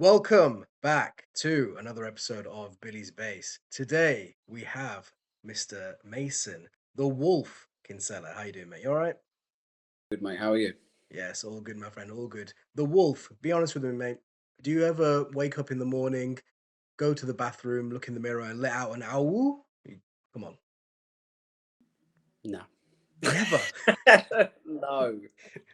Welcome back to another episode of Billy's Base. Today we have Mr. Mason, the Wolf Kinsella. How you doing, mate? You all right? Good, mate. How are you? Yes, all good, my friend. All good. The Wolf. Be honest with me, mate. Do you ever wake up in the morning, go to the bathroom, look in the mirror, and let out an owl? Come on, No. never. No.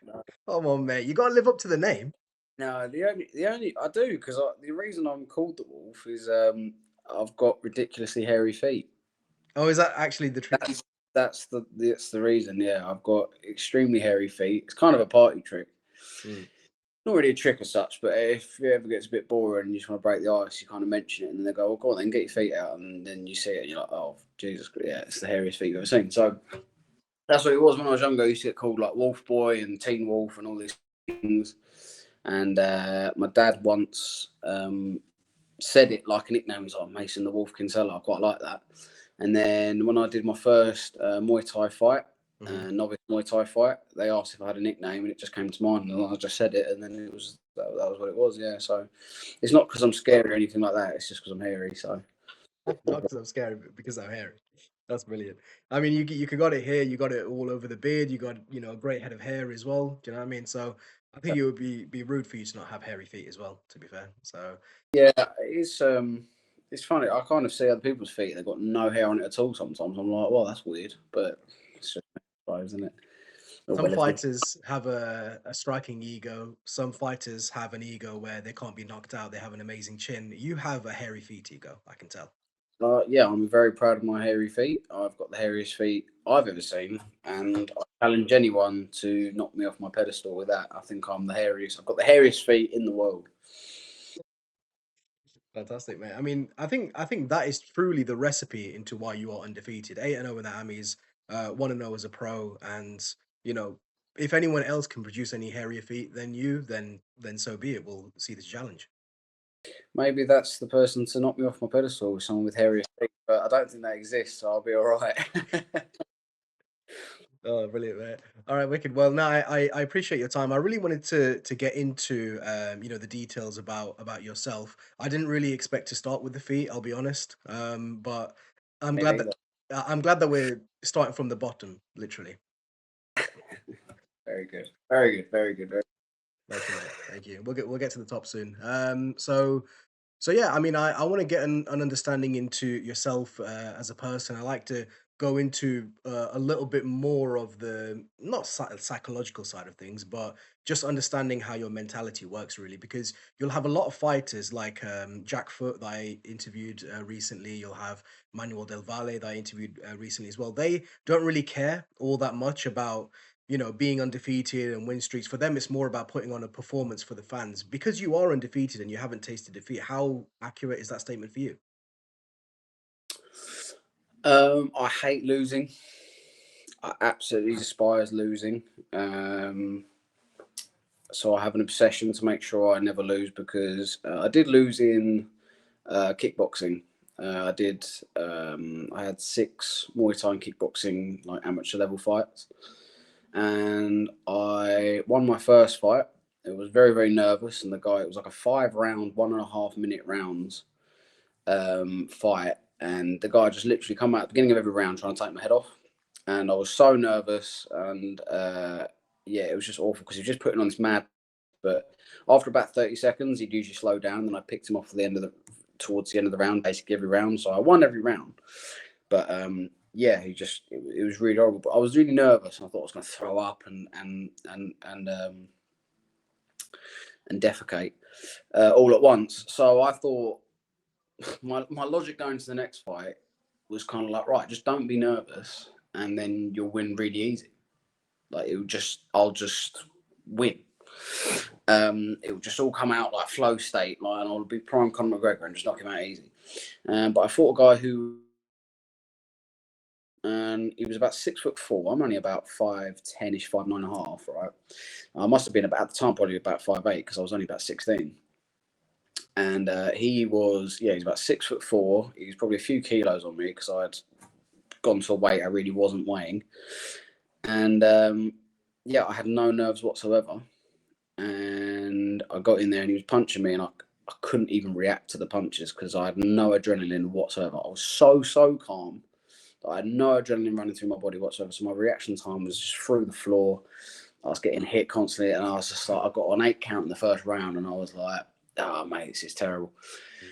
No. Come on, mate. You gotta live up to the name. No. The only I do because the reason I'm called the wolf is I've got ridiculously hairy feet. Oh, is that actually the trick? That's the reason. Yeah, I've got extremely hairy feet. It's kind of a party trick. Mm. Not really a trick as such, but if it ever gets a bit boring and you just want to break the ice, you kind of mention it, and then they go, "Well, go on, then get your feet out," and then you see it, and you're like, "Oh, Jesus, yeah, it's the hairiest feet you've ever seen." So that's what it was when I was younger. I used to get called like Wolf Boy and Teen Wolf and all these things. And my dad once said it like a nickname. He's like Mason the Wolf Kinsella. I quite like that. And then when I did my first Muay Thai fight, Hmm. novice Muay Thai fight, they asked if I had a nickname, and it just came to mind, and I just said it, and then that was what it was. Yeah. So it's not because I'm scary or anything like that. It's just because I'm hairy. So Not because I'm scary, but because I'm hairy. That's brilliant. I mean, you got it here. You got it all over the beard. You got a great head of hair as well. Do you know what I mean? So I think it would be rude for you to not have hairy feet as well. To be fair, so yeah, it's funny. I kind of see other people's feet; they've got no hair on it at all. Sometimes I'm like, well, that's weird, but it's just isn't it? Or some relative. fighters have a striking ego. Some fighters have an ego where they can't be knocked out. They have an amazing chin. You have a hairy feet ego. I can tell. Yeah, I'm very proud of my hairy feet. I've got the hairiest feet I've ever seen, and I challenge anyone to knock me off my pedestal with that. I think I'm the hairiest. I've got the hairiest feet in the world. Fantastic, mate. I mean, I think that is truly the recipe into why you are undefeated. 8-0 in the Amis, 1-0 as a pro, and you know, if anyone else can produce any hairier feet than you, then so be it. We'll see this challenge. Maybe that's the person to knock me off my pedestal with someone with hairiest feet, but I don't think that exists, so I'll be all right. Oh, brilliant, mate. All right, wicked. Well, no, I appreciate your time. I really wanted to get into the details about yourself. I didn't really expect to start with the feet, I'll be honest. But I'm Me glad that neither. I'm glad that we're starting from the bottom, literally. Very good. Very good. Very good. Very Thank you, mate. Thank you. We'll get to the top soon. So yeah, I mean, I want to get an understanding into yourself as a person. I like to go into a little bit more of the not psychological side of things, but just understanding how your mentality works, really, because you'll have a lot of fighters like Jack Foot that I interviewed recently. You'll have Manuel Del Valle that I interviewed recently as well. They don't really care all that much about being undefeated and win streaks. For them, it's more about putting on a performance for the fans. Because you are undefeated and you haven't tasted defeat, how accurate is that statement for you? I hate losing. I absolutely despise losing. So I have an obsession to make sure I never lose because I did lose in kickboxing. I did. I had 6 Muay Thai and kickboxing like amateur level fights, and I won my first fight. It was very very nervous, and the guy it was like a 5 round, 1.5 minute rounds fight, and the guy just literally come out at the beginning of every round trying to take my head off, and I was so nervous, and yeah, it was just awful because he was just putting on this mad. But after about 30 seconds, he'd usually slow down, and then I picked him off at the end of the towards the end of the round, basically every round. So I won every round. But yeah, it was really horrible. But I was really nervous, and I thought I was going to throw up and defecate all at once. So I thought my logic going to the next fight was kind of like, right, just don't be nervous, and then you'll win really easy. Like I'll just win. It will just all come out like flow state, like, and I'll be prime Conor McGregor and just knock him out easy. But I fought a guy who, and he was about 6'4". I'm only about 5'10" ish, 5'9.5". Right, I must have been about at the time probably about 5'8" because I was only about 16. And he's about 6'4". He was probably a few kilos on me because I had gone to a weight I really wasn't weighing. And yeah, I had no nerves whatsoever. And I got in there and he was punching me, and I couldn't even react to the punches because I had no adrenaline whatsoever. I was so calm that I had no adrenaline running through my body whatsoever. So my reaction time was just through the floor. I was getting hit constantly, and I was just like, I got an 8 count in the first round, and I was like, "Oh, mate, this is terrible." Mm.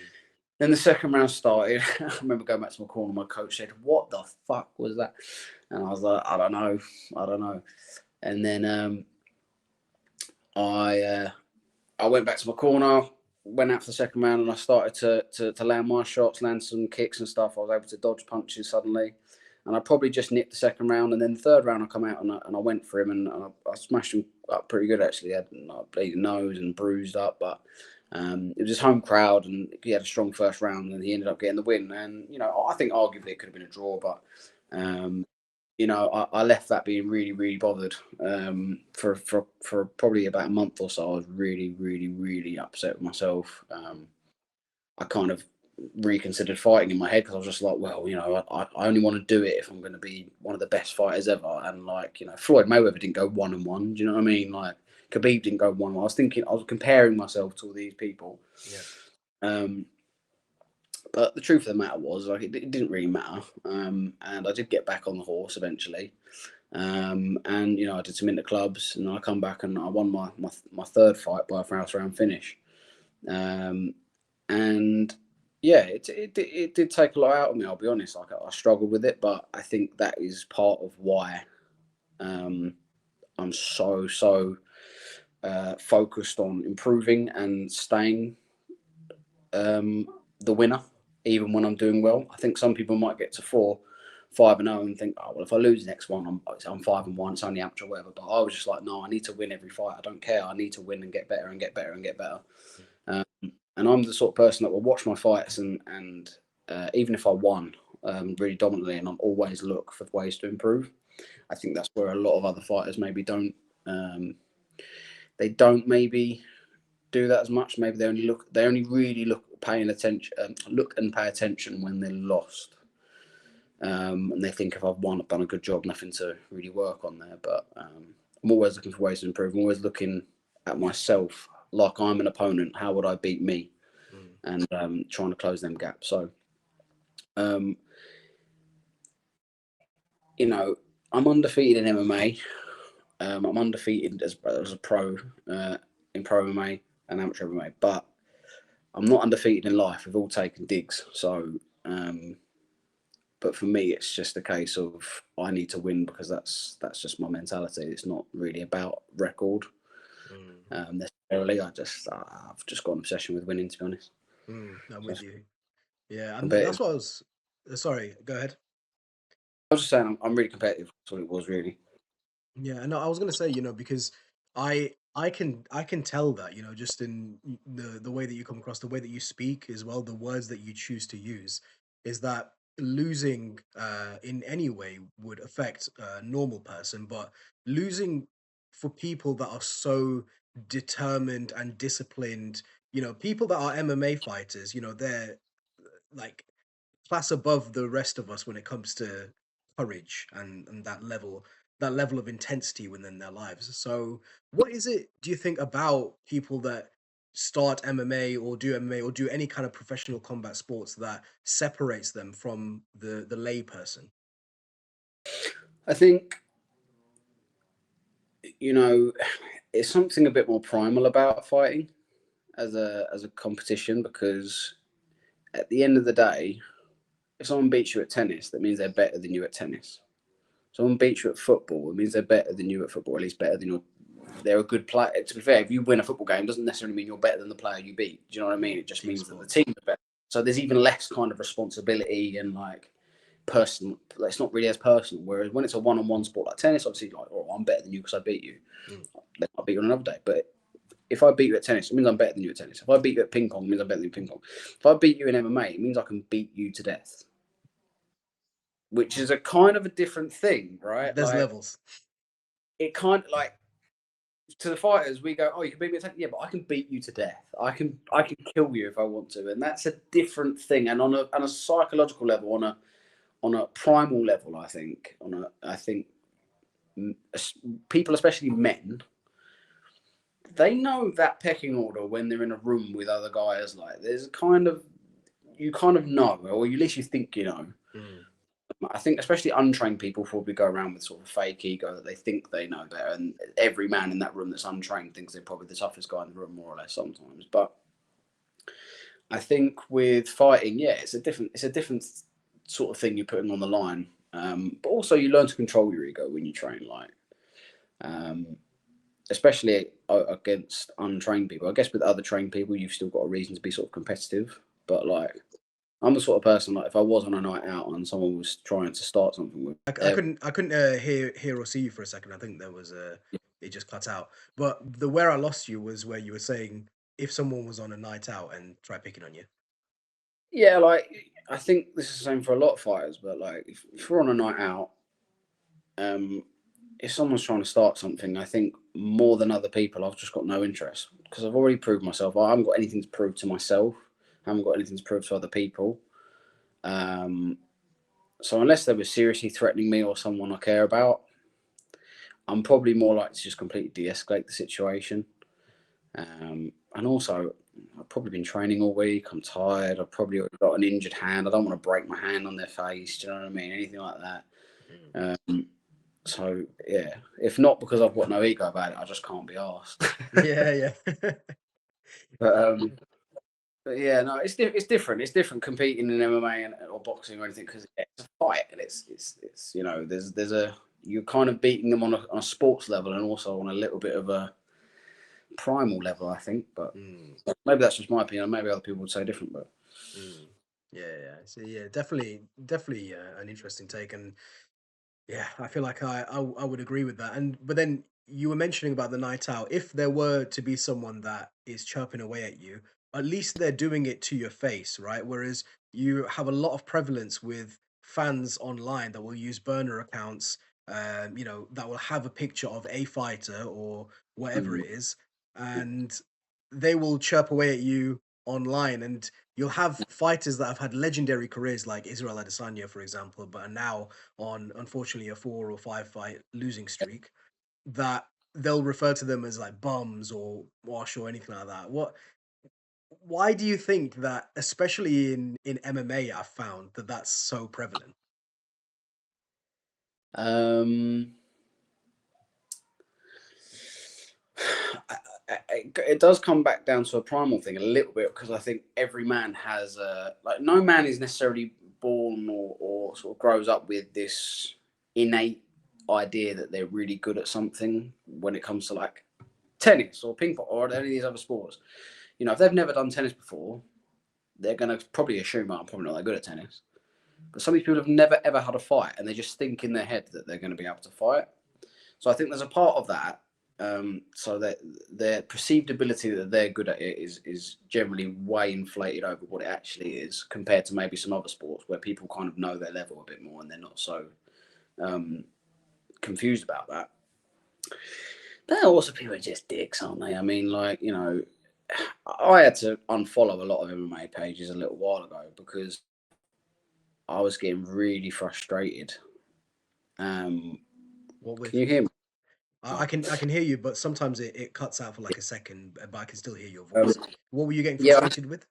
Then the second round started. I remember going back to my corner. My coach said, "What the fuck was that?" And I was like, I don't know." And then I went back to my corner, went out for the second round, and I started to land my shots, land some kicks and stuff. I was able to dodge punches suddenly, and I probably just nipped the second round. And then the third round, I come out and I went for him, and I smashed him up pretty good actually. He had a bleeding nose and bruised up, but it was his home crowd, and he had a strong first round, and he ended up getting the win. And I think arguably it could have been a draw, but um, I left that being really, really bothered. For probably about a month or so, I was really, really, really upset with myself. I kind of reconsidered fighting in my head because I was just like, well, I only want to do it if I'm going to be one of the best fighters ever. And like, Floyd Mayweather didn't go 1-1. Do you know what I mean? Like, Khabib didn't go 1-1. I was comparing myself to all these people. Yeah. Um, but the truth of the matter was, like, it didn't really matter. And I did get back on the horse eventually. And I did some interclubs, and I come back and I won my third fight by a first round finish. And yeah, it did take a lot out of me. I'll be honest. Like, I struggled with it, but I think that is part of why I'm so focused on improving and staying the winner, even when I'm doing well. I think some people might get to 5-0 and think, oh well, if I lose the next one, I'm 5-1. It's only amateur, whatever. But I was just like, no, I need to win every fight. I don't care. I need to win and get better and get better and get better. And I'm the sort of person that will watch my fights and even if I won really dominantly, and I'll always look for ways to improve. I think that's where a lot of other fighters maybe don't. They don't maybe do that as much. Maybe they only really paying attention, look and pay attention when they're lost. And they think if I've won, I've done a good job, nothing to really work on there. But I'm always looking for ways to improve. I'm always looking at myself like I'm an opponent. How would I beat me? And trying to close them gaps. So, I'm undefeated in MMA. I'm undefeated as a pro in pro MMA and amateur MMA, but I'm not undefeated in life. We've all taken digs. So, but for me, it's just a case of I need to win because that's just my mentality. It's not really about record necessarily. I've just got an obsession with winning, to be honest. I'm with you. Yeah, and Competitive. that's what I was. Sorry, go ahead. I was just saying I'm really competitive. That's what it was really. Yeah, no, I was gonna say, because I can tell that, just in the way that you come across, the way that you speak as well, the words that you choose to use, is that losing in any way would affect a normal person, but losing for people that are so determined and disciplined, people that are MMA fighters, they're like class above the rest of us when it comes to courage and that level of intensity within their lives. So what is it do you think about people that start MMA or do MMA or do any kind of professional combat sports that separates them from the lay person? I think it's something a bit more primal about fighting as a competition because at the end of the day, if someone beats you at tennis, that means they're better than you at tennis. Someone beats you at football, it means they're better than you at football, or at least better than your. They're a good player. To be fair, if you win a football game, it doesn't necessarily mean you're better than the player you beat. Do you know what I mean? It just Team means that the sport. team are better. So there's even less kind of responsibility and like personal. It's not really as personal. Whereas when it's a one-on-one sport like tennis, obviously, like, oh, I'm better than you because I beat you. Mm, Then I'll beat you on another day. But if I beat you at tennis, it means I'm better than you at tennis. If I beat you at ping pong, it means I'm better than you at ping pong. If I beat you in MMA, it means I can beat you to death, which is a kind of a different thing, right? there's Like levels. it kind of like to the fighters, we go, oh, you can beat me at tennis, yeah, but I can beat you to death. I can kill you if I want to, and that's a different thing. And on a psychological level, on a primal level, I think people, especially men, they know that pecking order when they're in a room with other guys. Like, there's kind of, you kind of know, or at least you think you know. Mm. I think especially untrained people probably go around with sort of fake ego that they think they know better, and every man in that room that's untrained thinks they're probably the toughest guy in the room, more or less sometimes. But I think with fighting, yeah, it's a different sort of thing you're putting on the line. But also you learn to control your ego when you train, like um, especially against untrained people. I guess with other trained people, you've still got a reason to be sort of competitive. But like, I'm the sort of person, like, if I was on a night out and someone was trying to start something with, I couldn't hear or see you for a second. I think there was it just cut out. But the where I lost you was where you were saying if someone was on a night out and tried picking on you. yeah, like I think this is the same for a lot of fighters. But like, if we're on a night out, um, if someone's trying to start something, I think more than other people, I've just got no interest because I've already proved myself. I haven't got anything to prove to myself. I haven't got anything to prove to other people. Um, so unless they were seriously threatening me or someone I care about, I'm probably more likely to just completely de-escalate the situation. And also, I've probably been training all week. I'm tired. I've probably got an injured hand. I don't want to break my hand on their face. Do you know what I mean? Anything like that. So yeah, if not because I've got no ego about it, I just can't be asked. Yeah, yeah. but, but yeah, no, it's different. It's different competing in MMA or boxing or anything because it's a fight and it's you know there's a you're kind of beating them on a sports level and also on a little bit of a primal level, I think. But Mm, maybe that's just my opinion. Maybe other people would say different. But mm. Yeah, yeah. So yeah, definitely an interesting take, and yeah, I feel like I would agree with that. And but then you were mentioning about the night out. If there were to be someone that is chirping away at you, at least they're doing it to your face, right? Whereas you have a lot of prevalence with fans online that will use burner accounts, that will have a picture of a fighter or whatever mm, it is, and they will chirp away at you online. And you'll have fighters that have had legendary careers like Israel Adesanya, for example, but are now on unfortunately a 4 or 5 fight losing streak, that they'll refer to them as like bums or wash or anything like that. Why do you think that, especially in MMA, I've found that that's so prevalent? um, it does come back down to a primal thing a little bit because I think every man has like no man is necessarily born or sort of grows up with this innate idea that they're really good at something when it comes to like tennis or ping pong or any of these other sports. You know, if they've never done tennis before, they're going to probably assume, oh, I'm probably not that good at tennis. But some of these people have never ever had a fight and they just think in their head that they're going to be able to fight. So I think there's a part of that. So that their perceived ability that they're good at it is generally way inflated over what it actually is compared to maybe some other sports where people kind of know their level a bit more and they're not so um, confused about that. But also people are just dicks, aren't they? I mean, like, you know, I had to unfollow a lot of MMA pages a little while ago because I was getting really frustrated. Um, What can with? you hear me? I can hear you, but sometimes it cuts out for like a second, but I can still hear your Um, voice. What were you getting yeah, frustrated with?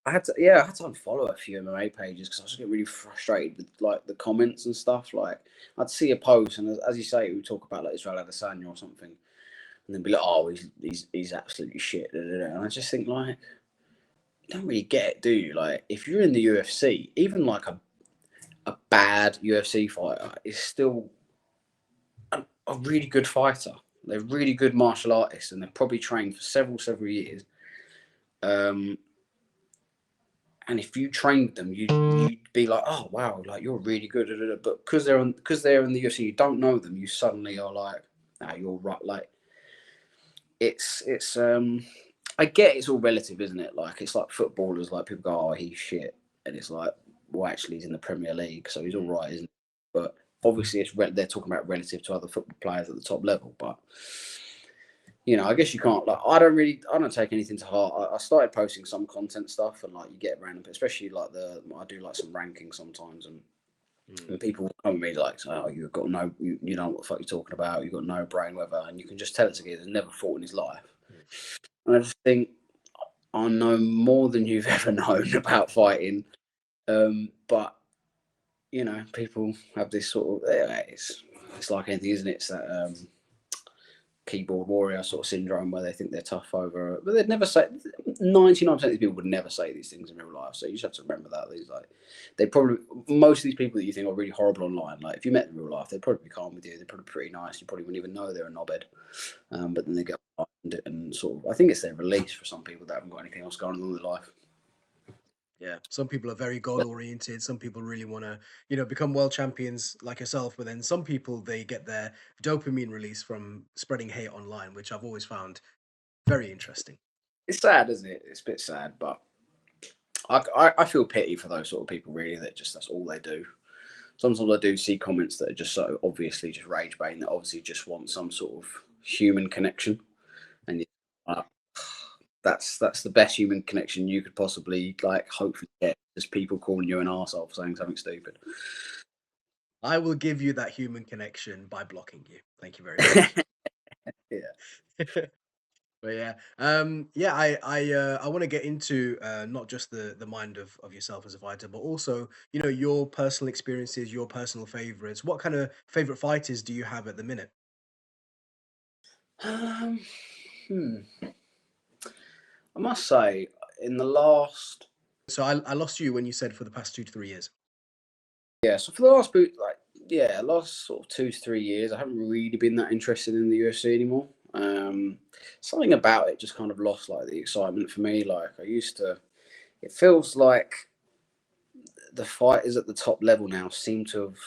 I had to unfollow a few MMA pages because I was getting really frustrated with like the comments and stuff. Like I'd see a post, and as you say, we talk about like Israel Adesanya or something, and then be like, "Oh, he's absolutely shit." Da, da, da. And I just think like, you don't really get it, do you? Like if you're in the UFC, even like a bad UFC fighter is still a really good fighter. They're really good martial artists, and they've probably trained for several years. Um, and if you trained them, you'd be like, oh wow, like you're really good at it. But because they're in the UFC, you don't know them. You suddenly are like, nah, you're right. Like it's. I get it's all relative, isn't it? Like it's like footballers. Like people go, oh, he's shit, and it's like, well, actually, he's in the Premier League, so he's all Mm. right, isn't it? But obviously, they're talking about relative to other football players at the top level. But you know, I guess you can't like I don't take anything to heart. I started posting some content stuff and like you get random, especially like I do like some rankings sometimes and Mm. people will come to me like, oh, you've got no, you know what the fuck you're talking about. You've got no brain, whatever, and you can just tell it's a kid who's never fought in his life. And I just think I know more than you've ever known about fighting. But people have this sort of it's like anything, isn't it? It's that keyboard warrior sort of syndrome where they think they're tough over, but they'd never say. 99% of these people would never say these things in real life. So you just have to remember that these they probably most of these people that you think are really horrible online, like if you met them in real life, they'd probably be calm with you. They're probably pretty nice. You probably wouldn't even know they're a knobhead. But then they get and sort of, I think it's their release for some people that haven't got anything else going on in their life. Yeah, some people are very goal oriented. Some people really want to, you know, become world champions like yourself. But then some people they get their dopamine release from spreading hate online, which I've always found very interesting. It's sad, isn't it? It's a bit sad, but I feel pity for those sort of people, really, that just that's all they do. Sometimes I do see comments that are just so obviously just rage baiting, that obviously just want some sort of human connection, and uh, that's the best human connection you could possibly like hopefully get. Just people calling you an arsehole for saying something stupid. I will give you that human connection by blocking you. Thank you very much. Yeah. But yeah, yeah, I want to get into not just the mind of yourself as a fighter, but also you know your personal experiences, your personal favorites. What kind of favorite fighters do you have at the minute? Um, hmm. I must say, in the last So I lost you when you said for the past 2 to 3 years. yeah, so for the last last sort of 2 to 3 years, I haven't really been that interested in the UFC anymore. Something about it just kind of lost like the excitement for me. Like I used to, it feels like the fighters at the top level now seem to have.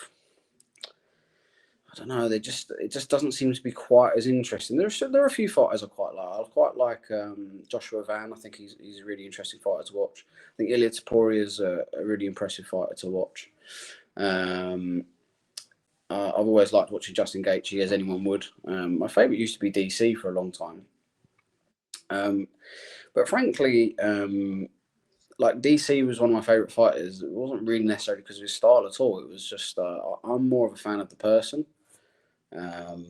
I don't know. It just doesn't seem to be quite as interesting. There are a few fighters I quite like. I quite like Joshua Van. I think he's a really interesting fighter to watch. I think Ilya Taporia is a really impressive fighter to watch. Um, I've always liked watching Justin Gaethje, as anyone would. My favourite used to be DC for a long time, but frankly, like DC was one of my favourite fighters. It wasn't really necessarily because of his style at all. It was just I'm more of a fan of the person, um,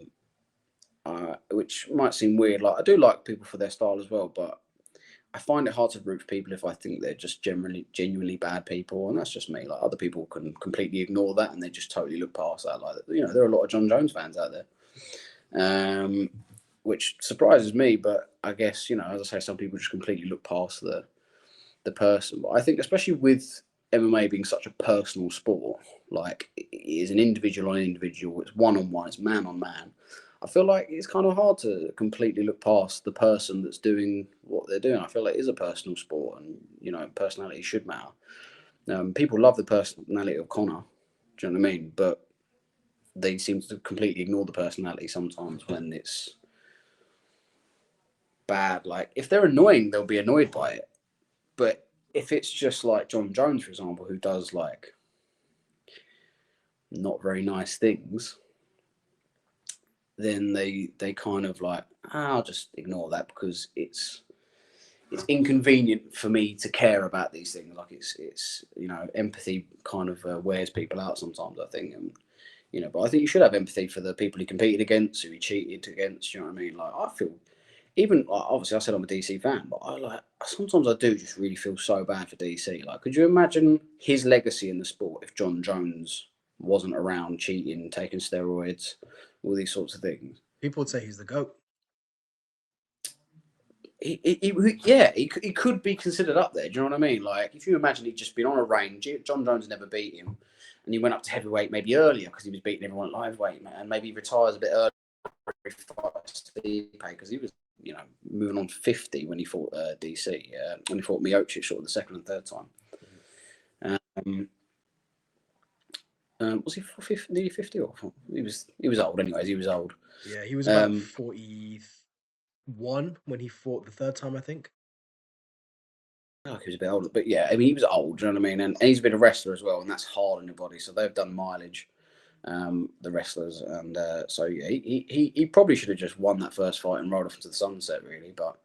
which might seem weird. Like I do like people for their style as well, but I find it hard to root for people if I think they're just genuinely bad people, and that's just me. Like other people can completely ignore that, and they just totally look past that. Like there are a lot of John Jones fans out there, um, which surprises me. But I guess as I say, some people just completely look past the person. But I think especially with MMA being such a personal sport, like it is an individual on individual, it's one on one, it's man on man. I feel like it's kind of hard to completely look past the person that's doing what they're doing. I feel like it is a personal sport, and personality should matter. People love the personality of Connor. Do you know what I mean? But they seem to completely ignore the personality sometimes when it's bad. Like if they're annoying, they'll be annoyed by it. But if it's just like John Jones, for example, who does like not very nice things, then they kind of like, I'll just ignore that because it's inconvenient for me to care about these things. Like it's empathy kind of wears people out sometimes, I think. And but I think you should have empathy for the people he competed against, who he cheated against. You know what I mean? Like I feel, even like, obviously I said I'm a DC fan, but I like sometimes I do just really feel so bad for DC. Like, could you imagine his legacy in the sport if John Jones wasn't around, cheating, taking steroids, all these sorts of things? People would say he's the goat. He could be considered up there. Do you know what I mean? Like, if you imagine he'd just been on a range, John Jones never beat him, and he went up to heavyweight maybe earlier because he was beating everyone at lightweight, and maybe he retires a bit earlier because he was, moving on 50 when he fought DC, when he fought Miocic sort of the second and third time. Um, was he 50, nearly 50 or he was old anyways. He was old. Yeah, he was about 41 when he fought the third time, I think. Oh, he was a bit older, but yeah, I mean, he was old. Do you know what I mean? And he's been a wrestler as well, and that's hard on your body. So they've done mileage, the wrestlers, and so yeah, he probably should have just won that first fight and rolled off into the sunset, really. But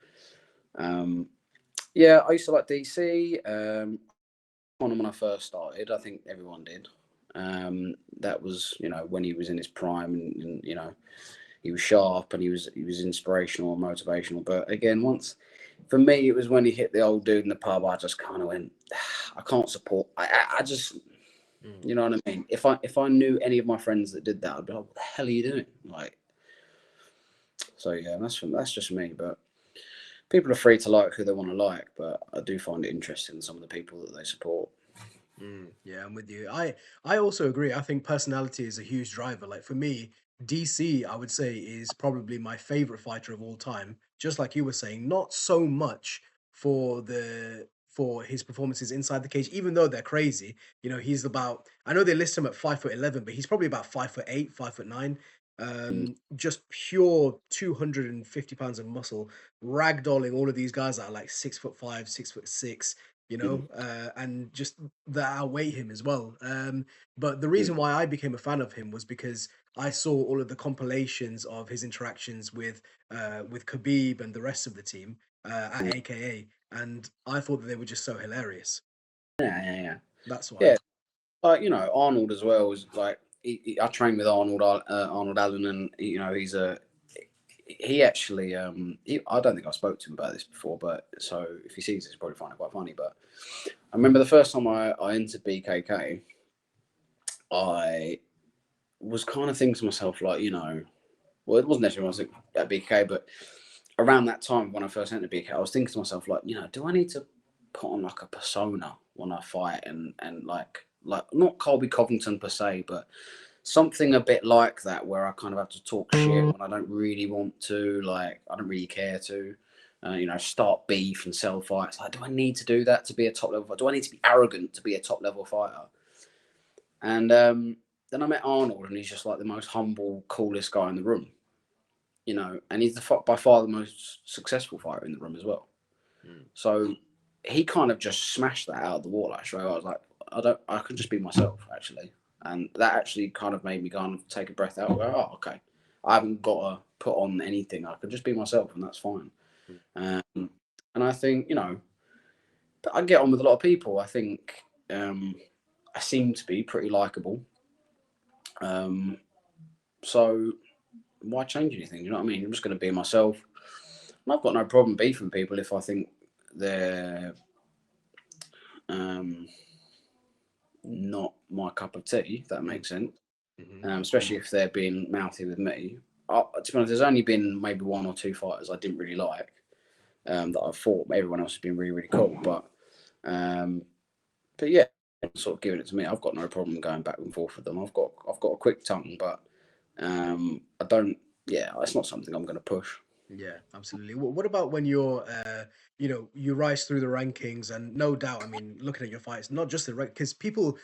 yeah, I used to like DC. On him when I first started, I think everyone did. That was when he was in his prime, and he was sharp and he was inspirational and motivational. But again, once for me, it was when he hit the old dude in the pub. I just kind of went, I can't support. I just, Mm. you know what I mean. If I knew any of my friends that did that, I'd be like, what the hell are you doing? Like, so yeah, that's just me. But people are free to like who they want to like. But I do find it interesting some of the people that they support. Yeah, I'm with you. I also agree. I think personality is a huge driver. Like for me, DC, I would say, is probably my favorite fighter of all time. Just like you were saying, not so much for his performances inside the cage, even though they're crazy. You know, he's about. I know they list him at 5'11", but he's probably about 5'8", 5'9". Mm, Just pure 250 pounds of muscle, ragdolling all of these guys that are like 6'5", 6'6", mm, and just that outweigh him as well. But the mm, reason why I became a fan of him was because I saw all of the compilations of his interactions with Khabib and the rest of the team at mm. AKA, and I thought that they were just so hilarious. Yeah, yeah, yeah, That's why. yeah. Like Arnold as well is like I trained with Arnold Arnold Allen, and he's a he actually I don't think I spoke to him about this before, but so if he sees this, he'll probably find it quite funny. But I remember the first time I entered BKK, I was kind of thinking to myself like, well, it wasn't necessarily when I was at BK, but around that time when I first entered BK, I was thinking to myself like, do I need to put on like a persona when I fight, and like not Colby Covington per se, but something a bit like that, where I kind of have to talk shit when I don't really want to, like I don't really care to. Start beef and sell fights. Like, do I need to do that to be a top level fighter? Do I need to be arrogant to be a top level fighter? And then I met Arnold, and he's just like the most humble, coolest guy in the room. And he's by far the most successful fighter in the room as well. Mm. So he kind of just smashed that out of the wall. Actually, I was like, I can just be myself actually, and that actually kind of made me kind of take a breath out and go, oh, okay, I haven't got to put on anything. I can just be myself, and that's fine. Mm. And I think I get on with a lot of people. I think I seem to be pretty likable. Um, so why change anything? You know what I mean? I'm just going to be myself. And I've got no problem beefing people if I think they're um, not my cup of tea, if that Mm. makes sense. Hmm. Especially if they're being mouthy with me. To be honest, there's only been maybe one or two fighters I didn't really like that I thought everyone else has been really, really cool. Um, but yeah, sort of giving it to me. I've got no problem going back and forth with them. I've got a quick tongue, but I don't. Yeah, it's not something I'm going to push. Yeah, absolutely. What about when you're, you rise through the rankings, and no doubt, I mean, looking at your fights, not just the because people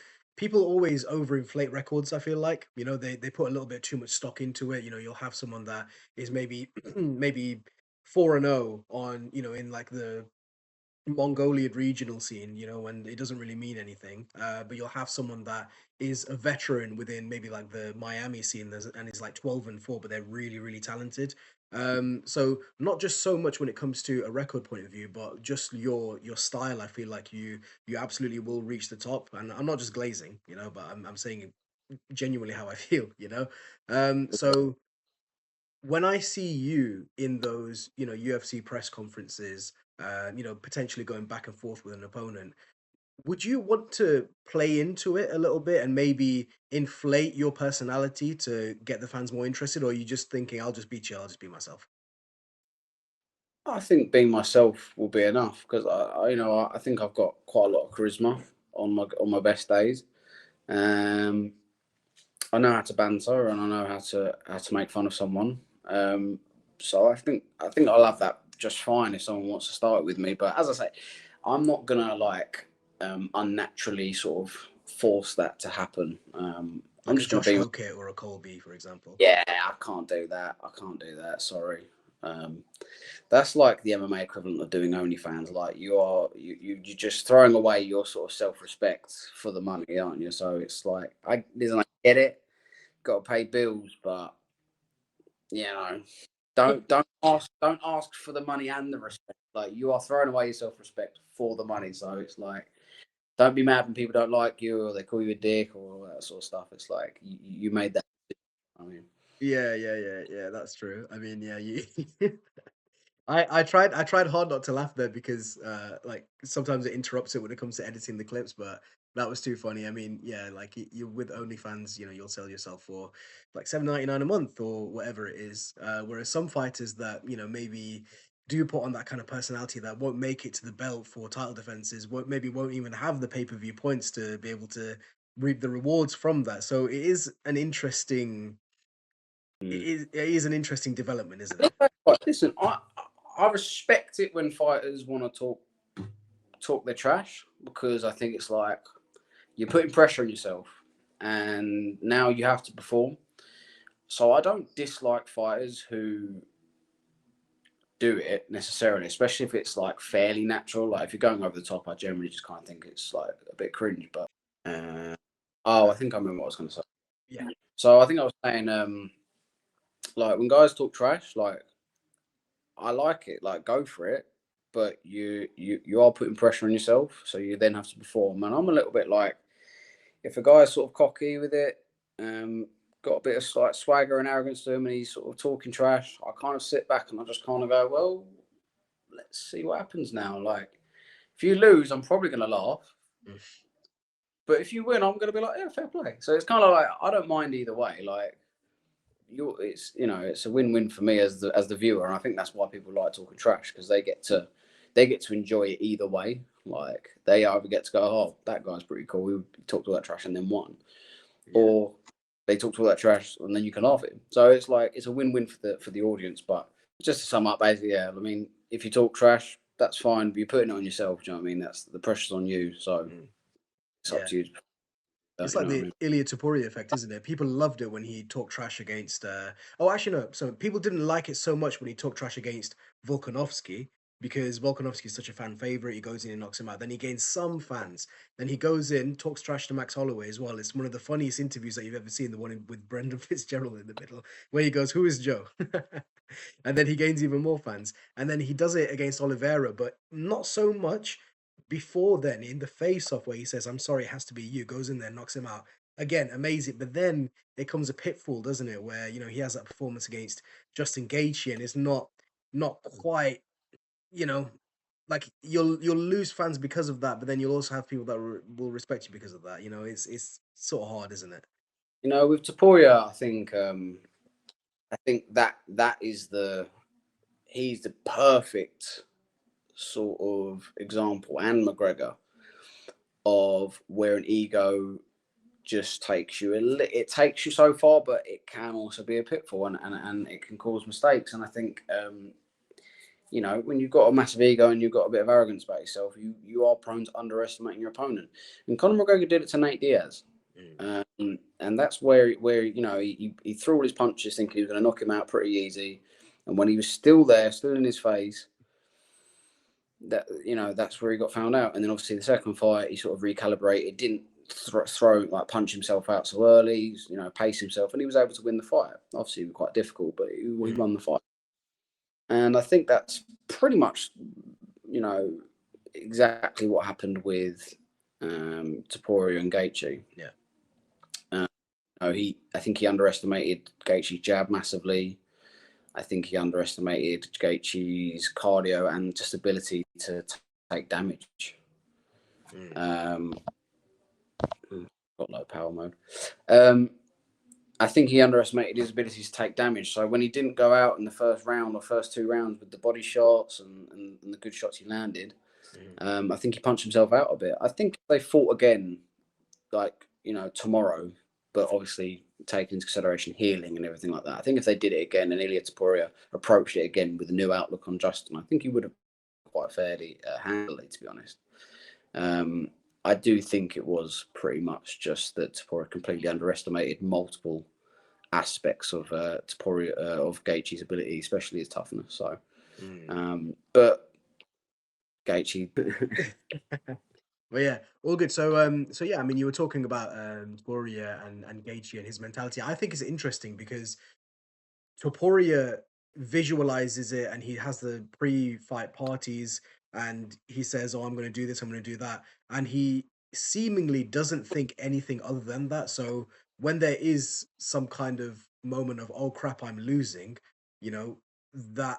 always overinflate records. I feel like they put a little bit too much stock into it. You'll have someone that is maybe maybe 4-0 on in like the Mongolian regional scene, and it doesn't really mean anything. But you'll have someone that is a veteran within maybe like the Miami scene, and is like 12-4, but they're really, really talented. So not just so much when it comes to a record point of view, but just your style. I feel like you absolutely will reach the top, and I'm not just glazing, but I'm saying genuinely how I feel. So when I see you in those, UFC press conferences, potentially going back and forth with an opponent, would you want to play into it a little bit and maybe inflate your personality to get the fans more interested, or are you just thinking, I'll just be chill, I'll just be myself? I think being myself will be enough because I think I've got quite a lot of charisma on my best days. Um, I know how to banter, and I know how to make fun of someone. So I think I'll have that just fine if someone wants to start with me. But as I say, I'm not gonna like unnaturally sort of force that to happen. I'm Like a just gonna Josh be. Hokit or a Colby, for example. Yeah, I can't do that. I can't do that. Sorry. Um, that's like the MMA equivalent of doing OnlyFans. Like you're just throwing away your sort of self respect for the money, aren't you? So it's like I get it, got to pay bills, but you know, don't ask for the money and the respect. Like you are throwing away your self respect for the money. So it's like don't be mad when people don't like you or they call you a dick or all that sort of stuff. It's like you made that. I mean. Yeah, that's true. I mean, yeah, you I tried hard not to laugh there because, like, sometimes it interrupts it when it comes to editing the clips, but that was too funny. I mean, yeah, like, you're with OnlyFans, you'll sell yourself for, like, 7.99 a month or whatever it is, whereas some fighters that, maybe do put on that kind of personality that won't make it to the belt for title defenses, won't even have the pay-per-view points to be able to reap the rewards from that. So Mm. it is an interesting development, isn't Look, it? listen, I respect it when fighters want to talk their trash because I think it's like you're putting pressure on yourself, and now you have to perform. So I don't dislike fighters who do it necessarily, especially if it's like fairly natural. Like if you're going over the top, I generally just kind of think it's like a bit cringe. But uh, oh, I Uh, think I remember what I was going to say. yeah. So I think I was saying, like when guys talk trash, like I like it, like go for it, but you are putting pressure on yourself, so you then have to perform. And I'm a little bit like if a guy's sort of cocky with it, got a bit of like swagger and arrogance to him, and he's sort of talking trash, I kind of sit back and I just kind of go, well, let's see what happens now. Like if you lose, I'm probably gonna laugh, Mm. but if you win, I'm gonna be like, yeah, fair play. So it's kind of like I don't mind either way. Like it's a win-win for me as the viewer, and I think that's why people like talking trash because they get to enjoy it either way. Like they either get to go, oh, that guy's pretty cool. We talked all that trash and then won, Yeah. or they talked all that trash and then you can laugh at him. So it's like it's a win-win for the audience. But just to sum up, basically, yeah. I mean, if you talk trash, that's fine. But you're putting it on yourself. Do you know what I mean? That's the pressure's on you. So Mm. it's up Yeah. to you. It's You like know what I the mean? Ilya Taporia effect, isn't it? People loved it when he talked trash against. Oh, actually, no. So people didn't like it so much when he talked trash against Volkanovski because Volkanovski is such a fan favorite. He goes in and knocks him out. Then he gains some fans. Then he goes in, talks trash to Max Holloway as well. It's one of the funniest interviews that you've ever seen. The one with Brendan Fitzgerald in the middle, where he goes, "Who is Joe?" And then he gains even more fans. And then he does it against Oliveira, but not so much before then in the face off where he says, I'm sorry, it has to be you, goes in there, knocks him out. Again, amazing. But then it comes a pitfall, doesn't it? Where, he has that performance against Justin Gaethje and it's not quite, you know, like you'll lose fans because of that, but then you'll also have people that will respect you because of that. It's sort of hard, isn't it? With Taporia, I think that is he's the perfect sort of example, and McGregor, of where an ego just takes you it takes you so far, but it can also be a pitfall, and it can cause mistakes. And I think when you've got a massive ego and you've got a bit of arrogance about yourself, you are prone to underestimating your opponent. And Conor McGregor did it to Nate Diaz. Mm. And that's where he threw all his punches thinking he was going to knock him out pretty easy, and when he was still there, still in his face, that's where he got found out. And then obviously the second fight, he sort of recalibrated, didn't throw like punch himself out so early, pace himself, and he was able to win the fight. Obviously, it was quite difficult, but he Mm. won the fight. And I think that's pretty much you know exactly what happened with Topuria and Gaethje. Yeah. I think he underestimated Gaethje's jab massively. I think he underestimated Gaethje's cardio and just ability to take damage. Mm. Um, got low power mode. Um, I think he underestimated his ability to take damage. So when he didn't go out in the first round or first two rounds with the body shots and the good shots he landed, Mm. I think he punched himself out a bit. I think if they fought again, like tomorrow, but obviously taking into consideration healing and everything like that. I think if they did it again and Ilya Taporia approached it again with a new outlook on Justin, I think he would have quite fairly handled it. To be honest, um, I do think it was pretty much just that Taporia completely underestimated multiple aspects of Taporia of Gaethje's ability, especially his toughness. So, Mm. but Gaethje, Well, yeah, all good. So yeah, I mean, you were talking about Gloria and Gaethje and his mentality. I think it's interesting because Topuria visualizes it and he has the pre-fight parties and he says, "Oh, I'm going to do this, I'm going to do that," and he seemingly doesn't think anything other than that. So when there is some kind of moment of, oh crap, I'm losing, you know, that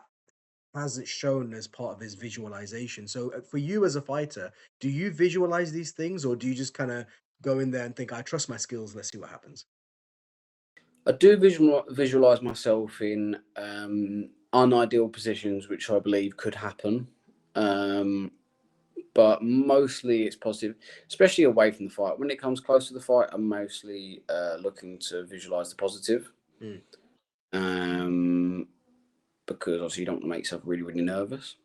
hasn't shown as part of his visualization. So for you as a fighter, do you visualize these things, or do you just kind of go in there and think, I trust my skills, let's see what happens? I do visualize myself in unideal positions, which I believe could happen. Um, but mostly it's positive, especially away from the fight. When it comes close to the fight, I'm mostly looking to visualize the positive, Mm, um, because obviously you don't want to make yourself really, really nervous.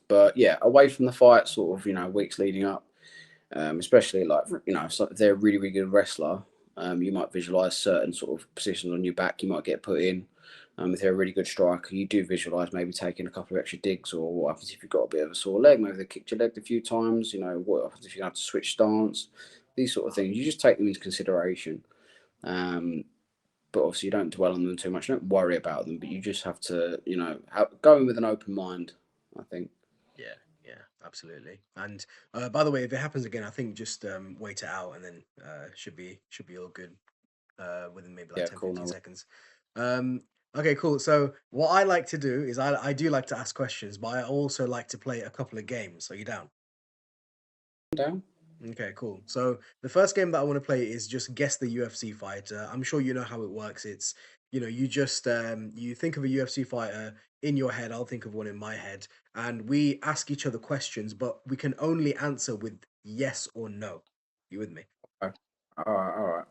But yeah, away from the fight, sort of, weeks leading up, especially like, if they're a really, really good wrestler, you might visualize certain sort of positions on your back you might get put in. If they're a really good striker, you do visualize maybe taking a couple of extra digs, or what happens if you've got a bit of a sore leg. Maybe they kicked your leg a few times. What happens if you have to switch stance? These sort of things. You just take them into consideration. Um, but obviously, you don't dwell on them too much. You don't worry about them, but you just have to, go in with an open mind, I think. yeah, yeah, absolutely. And by the way, if it happens again, I think just wait it out, and then should be all good within maybe like Yeah, 10, cool. 15 No, seconds. Um, okay, cool. So what I like to do is I do like to ask questions, but I also like to play a couple of games. So you down? down. Okay, cool. So the first game that I want to play is just guess the UFC fighter. I'm sure you know how it works. It's, you just you think of a UFC fighter in your head, I'll think of one in my head, and we ask each other questions, but we can only answer with yes or no. You with me? Okay. All right, all right.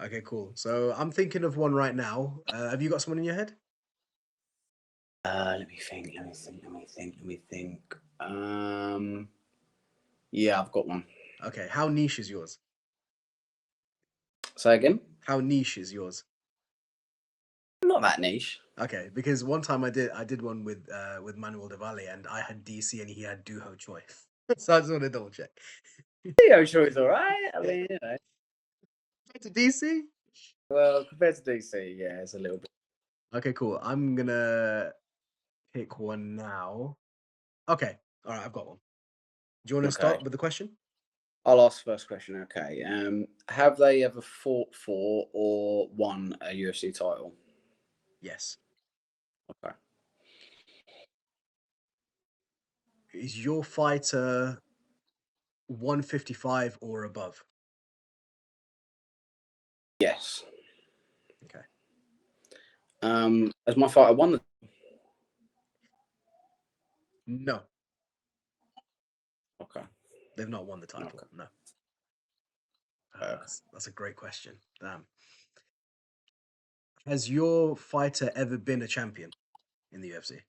Okay, cool. So I'm thinking of one right now. Have you got someone in your head? Let me think. Let me think. Let me think. Let me think. Yeah, I've got one. Okay, how niche is yours? Say again. How niche is yours? Not that niche. Okay, because one time I did one with Manuel Davali, and I had DC and he had Duho Choi. So I just want to double check. Theo Choi's all right. I mean, To DC? well, compared to DC, yeah, it's a little bit. Okay, cool. I'm gonna pick one now. Okay, all right, I've got one. Do you want to Okay. start with the question? I'll ask the first question. Okay. Have they ever fought for or won a UFC title? Yes. Okay. Is your fighter 155 or above? Yes. Okay. Has my fighter won the? No, Okay. they've not won the title. Okay. No. Okay. That's a great question. Damn. Has your fighter ever been a champion in the UFC?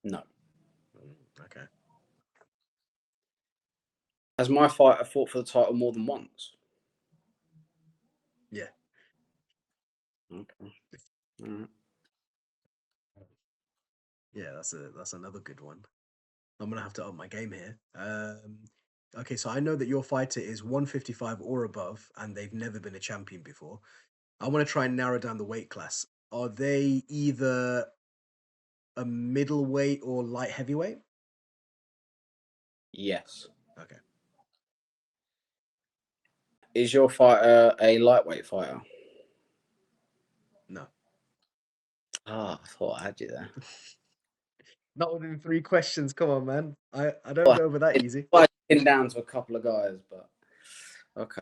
No. Okay. Has my fighter fought for the title more than once? Yeah. Okay. All right. Yeah, that's another good one. I'm gonna have to up my game here. Okay, so I know that your fighter is 155 or above, and they've never been a champion before. I want to try and narrow down the weight class. Are they either a middleweight or light heavyweight? Yes. Okay, Is your fighter a lightweight fighter? no. Ah, I thought I had you there. Not within three questions. Come on, man. I don't Well, go over that easy. I pinned down to a couple of guys, but okay.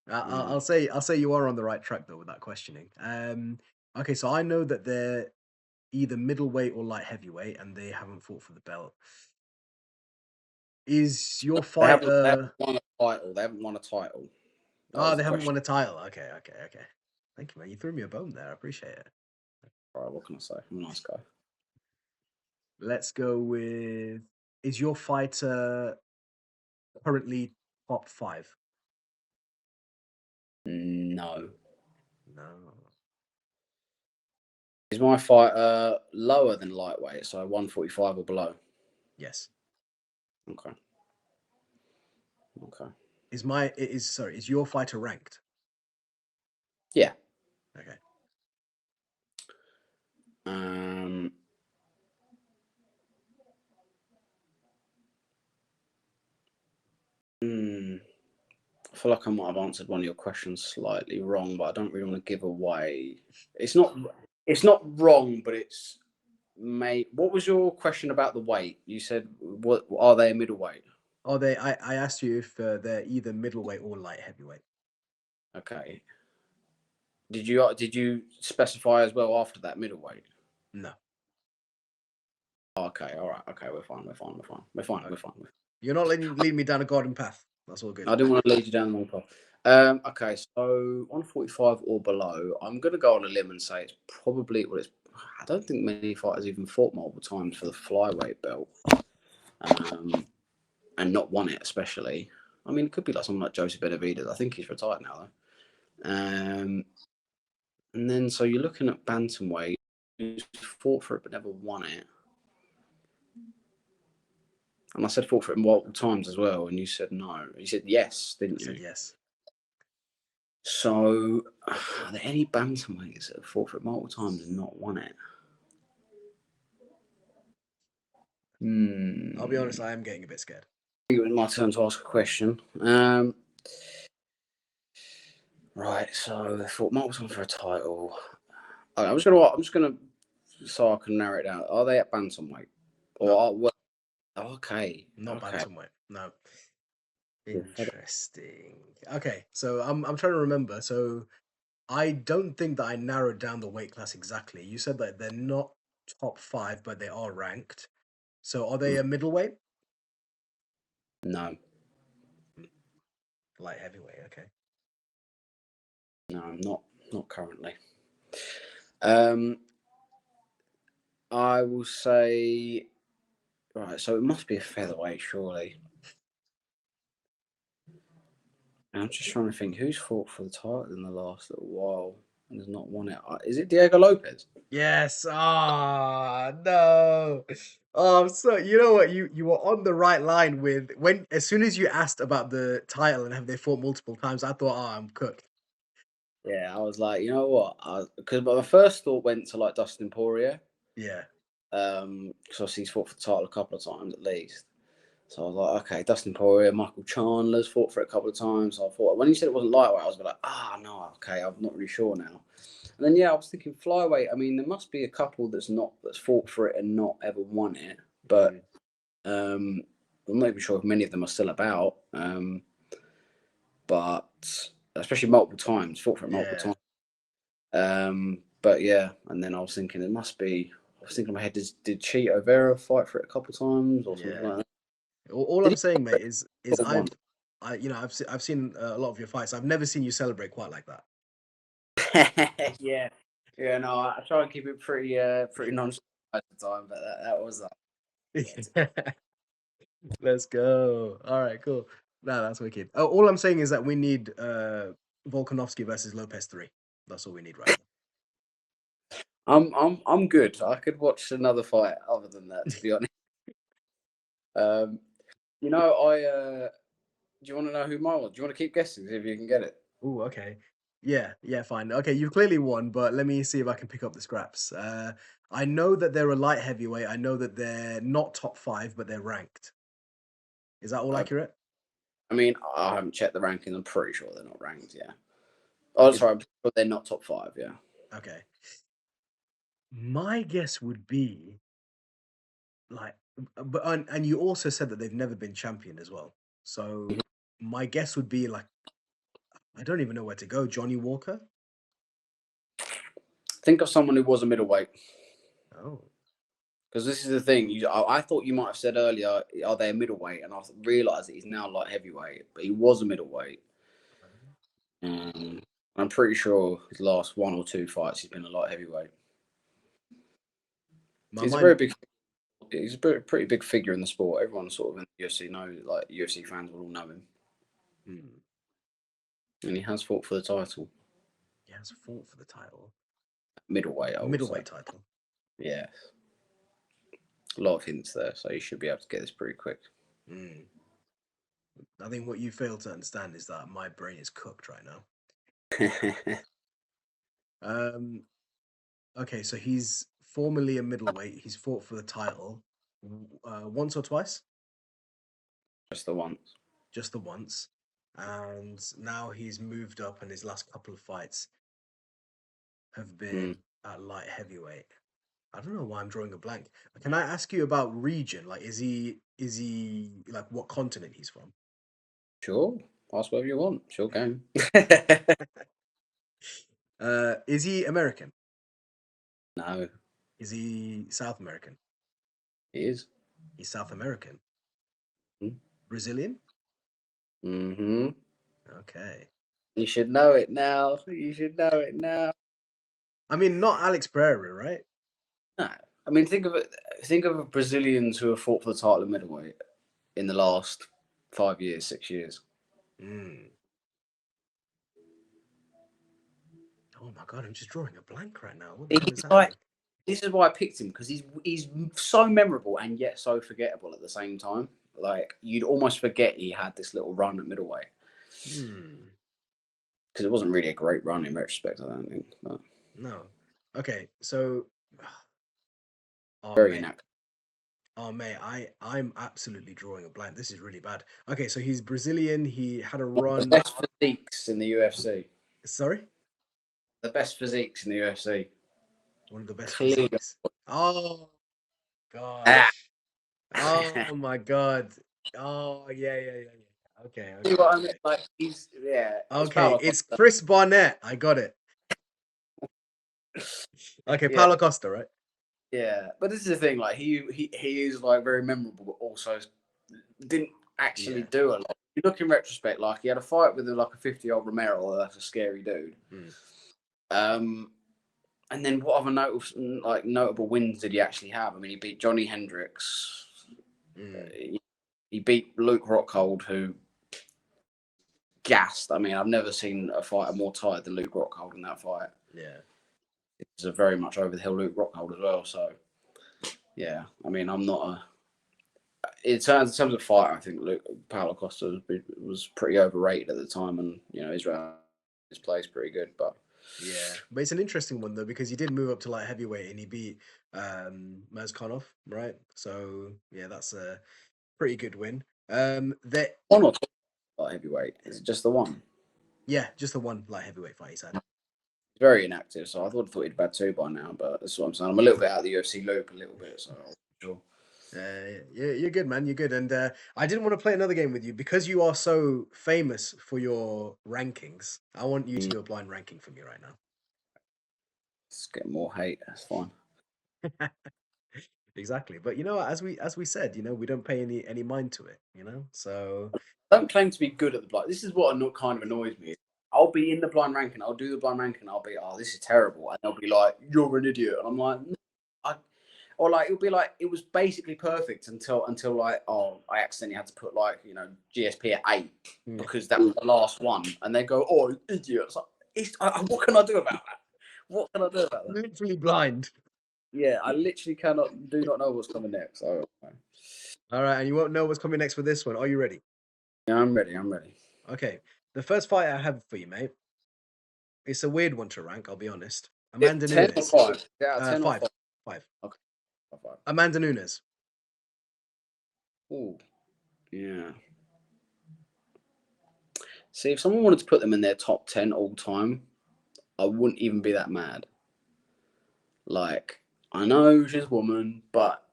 Mm, I'll say you are on the right track though with that questioning. Okay, so I know that they're either middleweight or light heavyweight, and they haven't fought for the belt. Is your they haven't fighter? won a title. They haven't won a title. That Oh, was they the haven't question. won a title. Okay, okay, okay. Thank you, man. You threw me a bone there. I appreciate it. All right, what can I say? I'm a nice guy. Let's go with. Is your fighter currently top five? No. No. Is my fighter lower than lightweight, so 145 or below? Yes. Okay. Okay. Is your fighter ranked? Yeah. Okay. Um. hmm, feel like I might have answered one of your questions slightly wrong, but I don't really want to give away. It's not. It's not wrong, but it's mate. What was your question about the weight? You said, "What are they a middleweight?" Are they? I asked you if they're either middleweight or light heavyweight. Okay. Did you specify as well after that middleweight? No. Okay. All right. Okay. We're fine. We're fine. We're fine. We're fine. Okay. We're fine. You're not leading me down a garden path. That's all good. I didn't want to lead you down the wrong path. Okay, so 145 or below, I'm going to go on a limb and say it's probably, well, it's, I don't think many fighters even fought multiple times for the flyweight belt, and not won it, especially. I mean, it could be like someone like Joseph Benavidez. I think he's retired now, though. And then, so you're looking at bantamweight, who's fought for it but never won it. And I said fought for it multiple times as well, and you said no. You said yes, I didn't you? said yes. So, are there any bantamweights that have fought for it multiple times and not won it? I'll be honest, I am getting a bit scared. It was my turn to ask a question. Right, so they fought multiple times for a title. Okay, I'm just gonna, so I can narrow it down. Are they at bantamweight? Or No, well, okay, not okay. bantamweight. No. Interesting. Okay, so I'm trying to remember. So I don't think that I narrowed down the weight class exactly. You said that they're not top five, but they are ranked. So are they a middleweight? No, Light heavyweight, okay. no, not currently. Um, I will say, right. So it must be a featherweight, surely. I'm just trying to think who's fought for the title in the last little while and has not won it. Is it Diego Lopez? Yes. Ah, no. Oh, so you know what? You were on the right line with when as soon as you asked about the title and have they fought multiple times, I thought, oh, I'm cooked. Yeah, I was like, you know what? Because my first thought went to like Dustin Poirier, Yeah. because he's fought for the title a couple of times at least. So I was like, okay, Dustin Poirier, Michael Chandler's fought for it a couple of times. So I thought when you said it wasn't lightweight, I was like, no, okay, I'm not really sure now. And then yeah, I was thinking flyweight. I mean, there must be a couple that's fought for it and not ever won it, but I'm not even sure if many of them are still about. But especially multiple times, fought for it multiple Yeah. times. But yeah, and then I was thinking it must be. I was thinking in my head, did Cheeto Vera fight for it a couple of times or something Yeah. like that? All Did I'm he saying, mate, is sort of one? I've seen a lot of your fights. I've never seen you celebrate quite like that. Yeah, yeah. No, I try and keep it pretty nonchalant at the time, but that was that. Let's go. All right, cool. No, that's wicked. Oh, all I'm saying is that we need Volkanovski versus Lopez 3. That's all we need right I'm good. I could watch another fight other than that, to be honest. Um, do you want to know who mine was? Do you want to keep guessing, see if you can get it? Oh, okay. Yeah, yeah, fine. Okay, you've clearly won, but let me see if I can pick up the scraps. I know that they're a light heavyweight. I know that they're not top five, but they're ranked. Is that all Okay. accurate? I mean, I haven't checked the rankings. I'm pretty sure they're not ranked. Yeah. Oh, Is sorry, but they're not top five. Yeah. okay. My guess would be like, but and you also said that they've never been champion as well. So my guess would be like, I don't even know where to go. Johnny Walker. Think of someone who was a middleweight. Oh, Because this is the thing. I thought you might have said earlier, are they a middleweight? And I realised that he's now light heavyweight, but he was a middleweight. I'm pretty sure his last one or two fights, he's been a light heavyweight. my He's a mind. very big. He's a pretty big figure in the sport. Everyone sort of in the UFC knows, like UFC fans will all know him, Hmm, and he has fought for the title, he has fought for the title, middleweight. I will say, middleweight title. yeah, a lot of hints there, so you should be able to get this pretty quick. Hmm. I think what you fail to understand is that my brain is cooked right now. Um. Okay, so he's formerly a middleweight. He's fought for the title once or twice, Just the once. just the once. and now he's moved up, and his last couple of fights have Mm, been at light heavyweight. I don't know why I'm drawing a blank. Can I ask you about region? Like, is he like what continent he's from? sure. Ask whatever you want. Sure can. Is he American? No, Is he South American? it is. He's South American. Mm. Brazilian? Mm-hmm. Okay. You should know it now. You should know it now. I mean, not Alex Pereira, right? No, I mean think of it. Think of Brazilians who have fought for the title of middleweight in the last 5 years, 6 years. Mm. Oh my God, I'm just drawing a blank right now. What the hell is He's like, happening? this is why I picked him because he's so memorable and yet so forgettable at the same time. Like you'd almost forget he had this little run at middleweight Hmm. because it wasn't really a great run in retrospect. I don't think, but No. Okay, so oh very mate. inactive. Oh mate, I'm absolutely drawing a blank. This is really bad. Okay, so he's Brazilian. He had a The run. best physiques in the UFC. Sorry? The best physiques in the UFC. One of the best Clearly. physiques. Oh Ah. gosh. Oh my God. Oh yeah. Okay, See okay, what I mean? okay. Like he's yeah, it's Okay, Paulo it's Costa. Chris Barnett. I got it. Okay, Yeah, Paulo Costa, right? yeah. But this is the thing, like he is like very memorable, but also didn't actually Yeah. do a lot. You look in retrospect, like he had a fight with like a 50-year-old Romero. That's a scary dude. Mm, Um, and then what other notable wins did he actually have? I mean, he beat Johnny Hendricks. mm, He beat Luke Rockhold, who gassed. I mean, I've never seen a fighter more tired than Luke Rockhold in that fight. yeah. It's a very much over the hill Luke Rockhold as well. So yeah, I mean, I'm not a. In terms of fighter, I think Luke Paulo Costa was pretty overrated at the time, and Israel his play is pretty good, but Yeah, but it's an interesting one though because he did move up to light heavyweight and he beat Mezkonov, right? So yeah, that's a pretty good win. That one or two light heavyweight. Is it just the one? yeah, just the one light heavyweight fight he's had. He's very inactive, so I thought he'd had two by now, but that's what I'm saying. I'm a little bit out of the UFC loop, a little bit, so sure. You're good, man. You're good. And I didn't want to play another game with you because you are so famous for your rankings. I want you to do a blind ranking for me right Let's get more hate. That's fine. now. Exactly. But you know, as we said, we don't pay any mind to it. So I don't claim to be good at the blind. This is what kind of annoys me. I'll be in the blind ranking. I'll do the blind ranking. I'll be, oh, this is terrible, and they'll be like, you're an idiot, and I'm like, no, I, or like it'll be like it was basically perfect until like, oh, I accidentally had to put like GSP at 8 yeah. because that was the last one, and they go, oh, idiot. It's like, what can I do about that? What can I do about that? Literally blind. Yeah, I literally do not know what's coming next. So All right, and you won't know what's coming next for this one. Are you ready? yeah, I'm ready. I'm ready. Okay. The first fight I have for you, mate. It's a weird one to rank. I'll be honest. If Amanda 10 or Nunes. 5, yeah, 10 or Five. 5. Five. Okay, 5. Amanda Nunes. Ooh, yeah. See, if someone wanted to put them in their top 10 all time, I wouldn't even be that mad. Like, I know she's a woman, but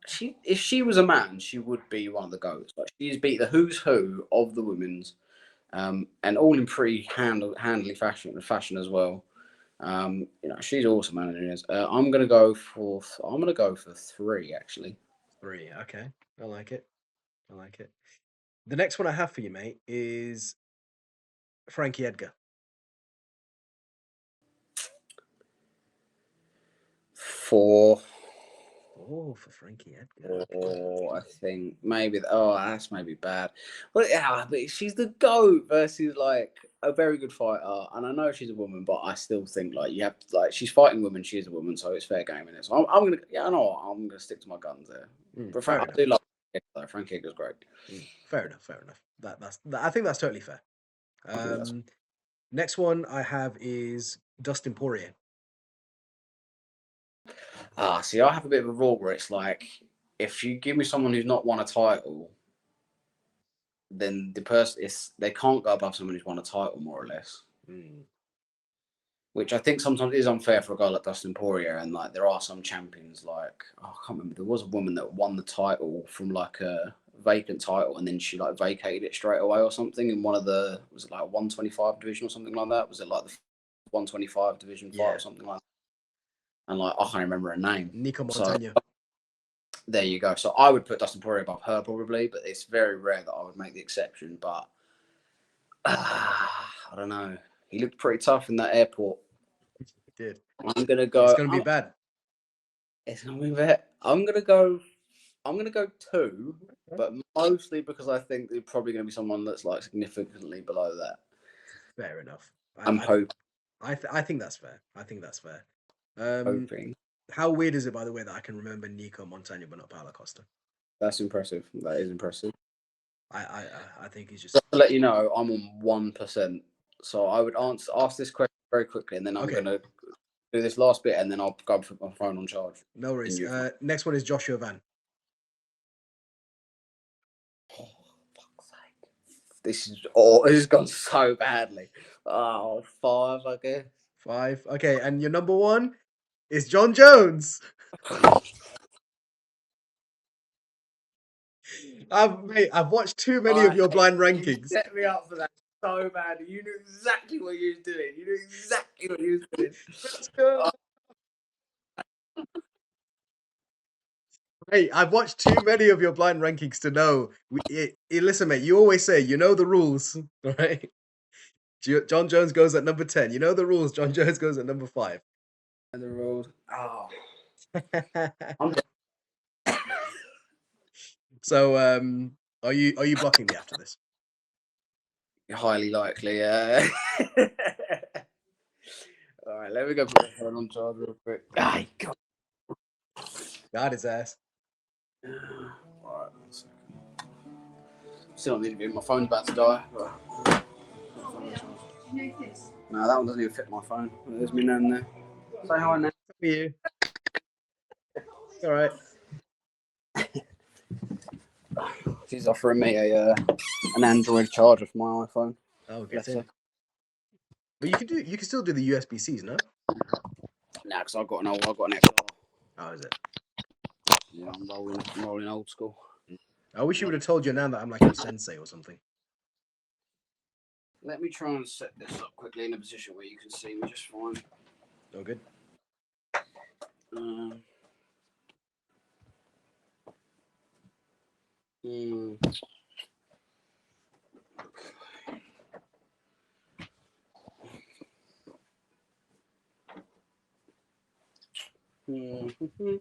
if she was a man, she would be one of the goats. Like, she's beat the who's who of the women's, and all in pretty handily fashion as well. She's awesome, man. I'm gonna go for 3 actually. Three. Okay. I like it. I like it. The next one I have for you, mate, is Frankie Edgar. 4. Oh, for Frankie Edgar. Okay. Oh, I think maybe. Oh, that's maybe bad. Well, yeah, but she's the GOAT versus like a very good fighter, and I know she's a woman, but I still think like you have to, like she's fighting women. She's a woman, so it's fair game in it. So I'm gonna, yeah, I know what, I'm gonna stick to my guns there. But Fair I enough. do love Frank Edgar's great. Fair enough. Fair enough. I think that's totally fair. I think that's Next one I have is Dustin Poirier. see, I have a bit of a rule where it's like if you give me someone who's not won a title, then the person they can't go above someone who's won a title, more or less. Mm. Which I think sometimes is unfair for a guy like Dustin Poirier, and like there are some champions like I can't remember. There was a woman that won the title from like a vacant title, and then she like vacated it straight away or something in one of the was it like 125 division or something like that? Was it like the 125 division fight Yeah, or something like that? And like I can't remember her name. Nico So Montana. there you go. So I would put Dustin Poirier above her probably, but it's very rare that I would make the exception. But I don't know. He looked pretty tough in that airport. Did. I'm gonna It's go. gonna be bad. It's gonna be bad. I'm gonna go. I'm gonna go two, but mostly because I think they're probably gonna be someone that's like significantly below that. Fair enough. I'm I think that's fair. I think that's fair. Um, hoping. how weird is it, by the way, that I can remember Nico Montana but not Paulo Costa? That's impressive. That is impressive. I think he's just Just to let you know, I'm on 1%. So I would ask this question very quickly, and then I'm okay. gonna do this last bit, and then I'll go put my phone on charge. No worries. And Next one is Joshua Van. oh, fuck's sake. This has gone so badly. Oh, 5, I guess. 5. Okay, and your number one is John Jones. I've watched too many of your blind You rankings. set me up for that so bad. You knew exactly what you was doing. You knew exactly what you was doing. Let's go. Hey, I've watched too many of your blind rankings to know. Listen, mate, you always say, you know the rules, right? John Jones goes at number 10. You know the rules. John Jones goes at number 5. And the road. Oh, I'm So, are you blocking me after this? highly likely. All right, let me go put my phone on charge real quick. Ay, God. God his ass. All right, 1 second. Still not need to be. My phone's about to die. No, that one doesn't even fit my phone. There's me nan there. Say hi, nan. For you. All right. She's offering me an Android charger for my iPhone. Oh, get in. But you can still do the USB-Cs, no? Nah, because I've got an XR. How is it? Yeah, I'm rolling old school. I wish you would have told your nan that I'm like your sensei or something. Let me try and set this up quickly in a position where you can see me just fine. Oh, good. Mm. Mm-hmm.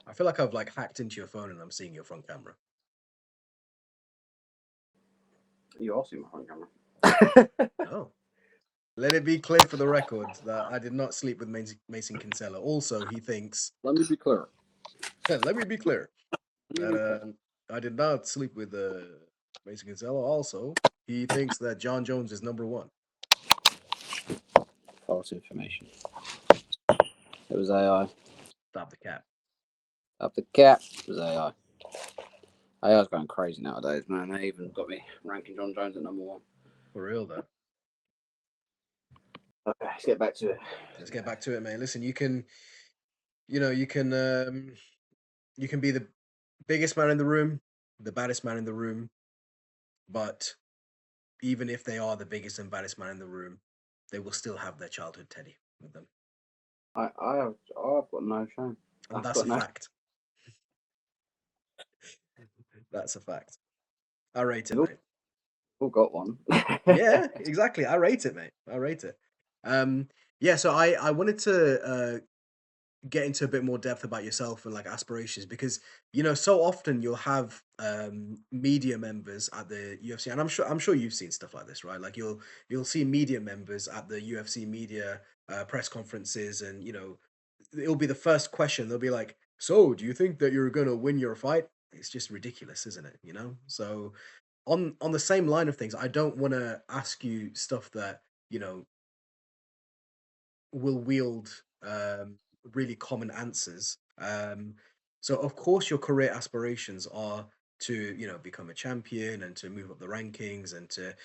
I feel like I've like hacked into your phone and I'm seeing your front camera. You are seeing my front camera. Oh. Let it be clear for the record that I did not sleep with Mason Kinsella. Also, he thinks. Let me be clear. Let me be clear that I did not sleep with Mason Kinsella. Also, he thinks that John Jones is number 1. False information. It was AI. Stop the cap. Up the cap. It was AI. AI's going crazy nowadays, man. They even got me ranking John Jones at number 1. For real, though. Okay, let's get back to it. Let's get back to it, man. Listen, you can be the biggest man in the room, the baddest man in the room, but even if they are the biggest and baddest man in the room, they will still have their childhood Teddy with them. I've got no shame. And that's a fact. That's a fact. I rate it, mate. All got one. Yeah, exactly. I rate it, mate. I rate it. Yeah, so I wanted to get into a bit more depth about yourself and like aspirations, because so often you'll have media members at the UFC, and I'm sure you've seen stuff like this, right? Like you'll see media members at the UFC media press conferences, and it'll be the first question. They'll be like, "So, do you think that you're gonna win your fight?" It's just ridiculous, isn't it? So on the same line of things, I don't want to ask you stuff that you know will wield really common answers. So of course your career aspirations are to become a champion and to move up the rankings and to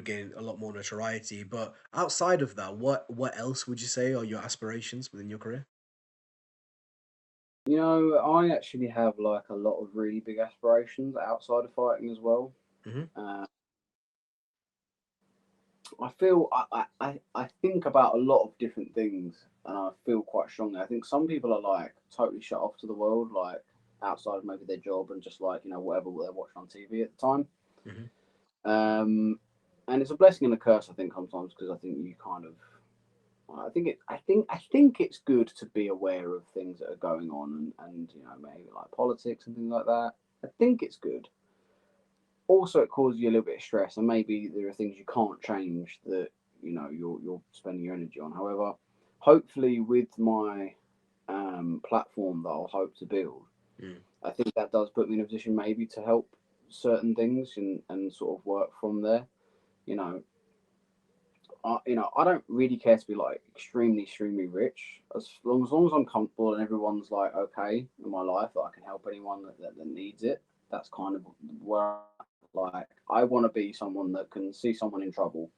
gain a lot more notoriety. But outside of that, what else would you say are your aspirations within your career? I actually have like a lot of really big aspirations outside of fighting as well. Hmm. Uh, I feel I think about a lot of different things, and I feel quite strongly. I think some people are like totally shut off to the world, like outside of maybe their job and just like whatever they're watching on TV at the time. Hmm. And it's a blessing and a curse, I think, sometimes because I think you kind of I think it's good to be aware of things that are going on and maybe like politics and things like that. I think it's good. Also, it causes you a little bit of stress, and maybe there are things you can't change that you're spending your energy on. However, hopefully, with my platform that I'll hope to build, Mm. I think that does put me in a position maybe to help certain things and sort of work from there. You know, I don't really care to be like extremely rich. As long as I'm comfortable and everyone's like okay in my life that I can help anyone that needs it. That's kind of where like I want to be someone that can see someone in trouble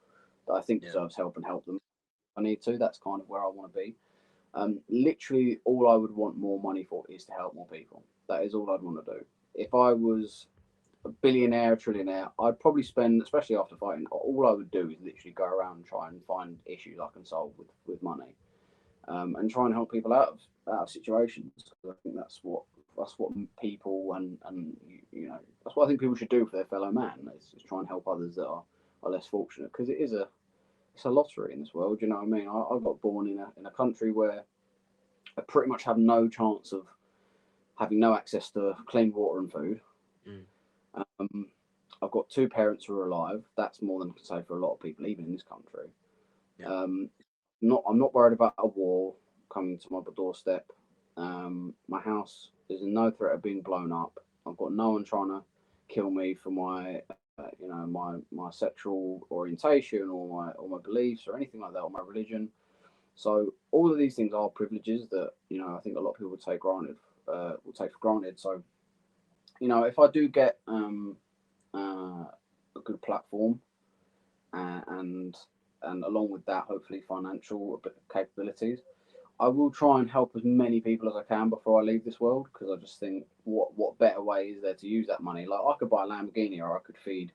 that I think Yeah. deserves help and help them. If I need to. That's kind of where I want to be. Literally, all I would want more money for is to help more people. That is all I'd want to do. If I was a billionaire, a trillionaire, I'd probably spend, especially after fighting, all I would do is literally go around and try and find issues I can solve with money, and try and help people out of situations. I think that's what people and that's what I think people should do for their fellow man. Is try and help others that are less fortunate because it's a lottery in this world. You know what I mean? I got born in a country where I pretty much have no chance of having no access to clean water and food. Mm. Um, I've got two parents who are alive. That's more than I can say for a lot of people, even in this country. Yeah. Um, I'm not worried about a war coming to my doorstep. My house is in no threat of being blown up. I've got no one trying to kill me for my, my sexual orientation or my beliefs or anything like that or my religion. So all of these things are privileges that I think a lot of people will take for granted. So if I do get a good platform and along with that, hopefully financial capabilities, I will try and help as many people as I can before I leave this world because I just think what better way is there to use that money? Like I could buy a Lamborghini or I could feed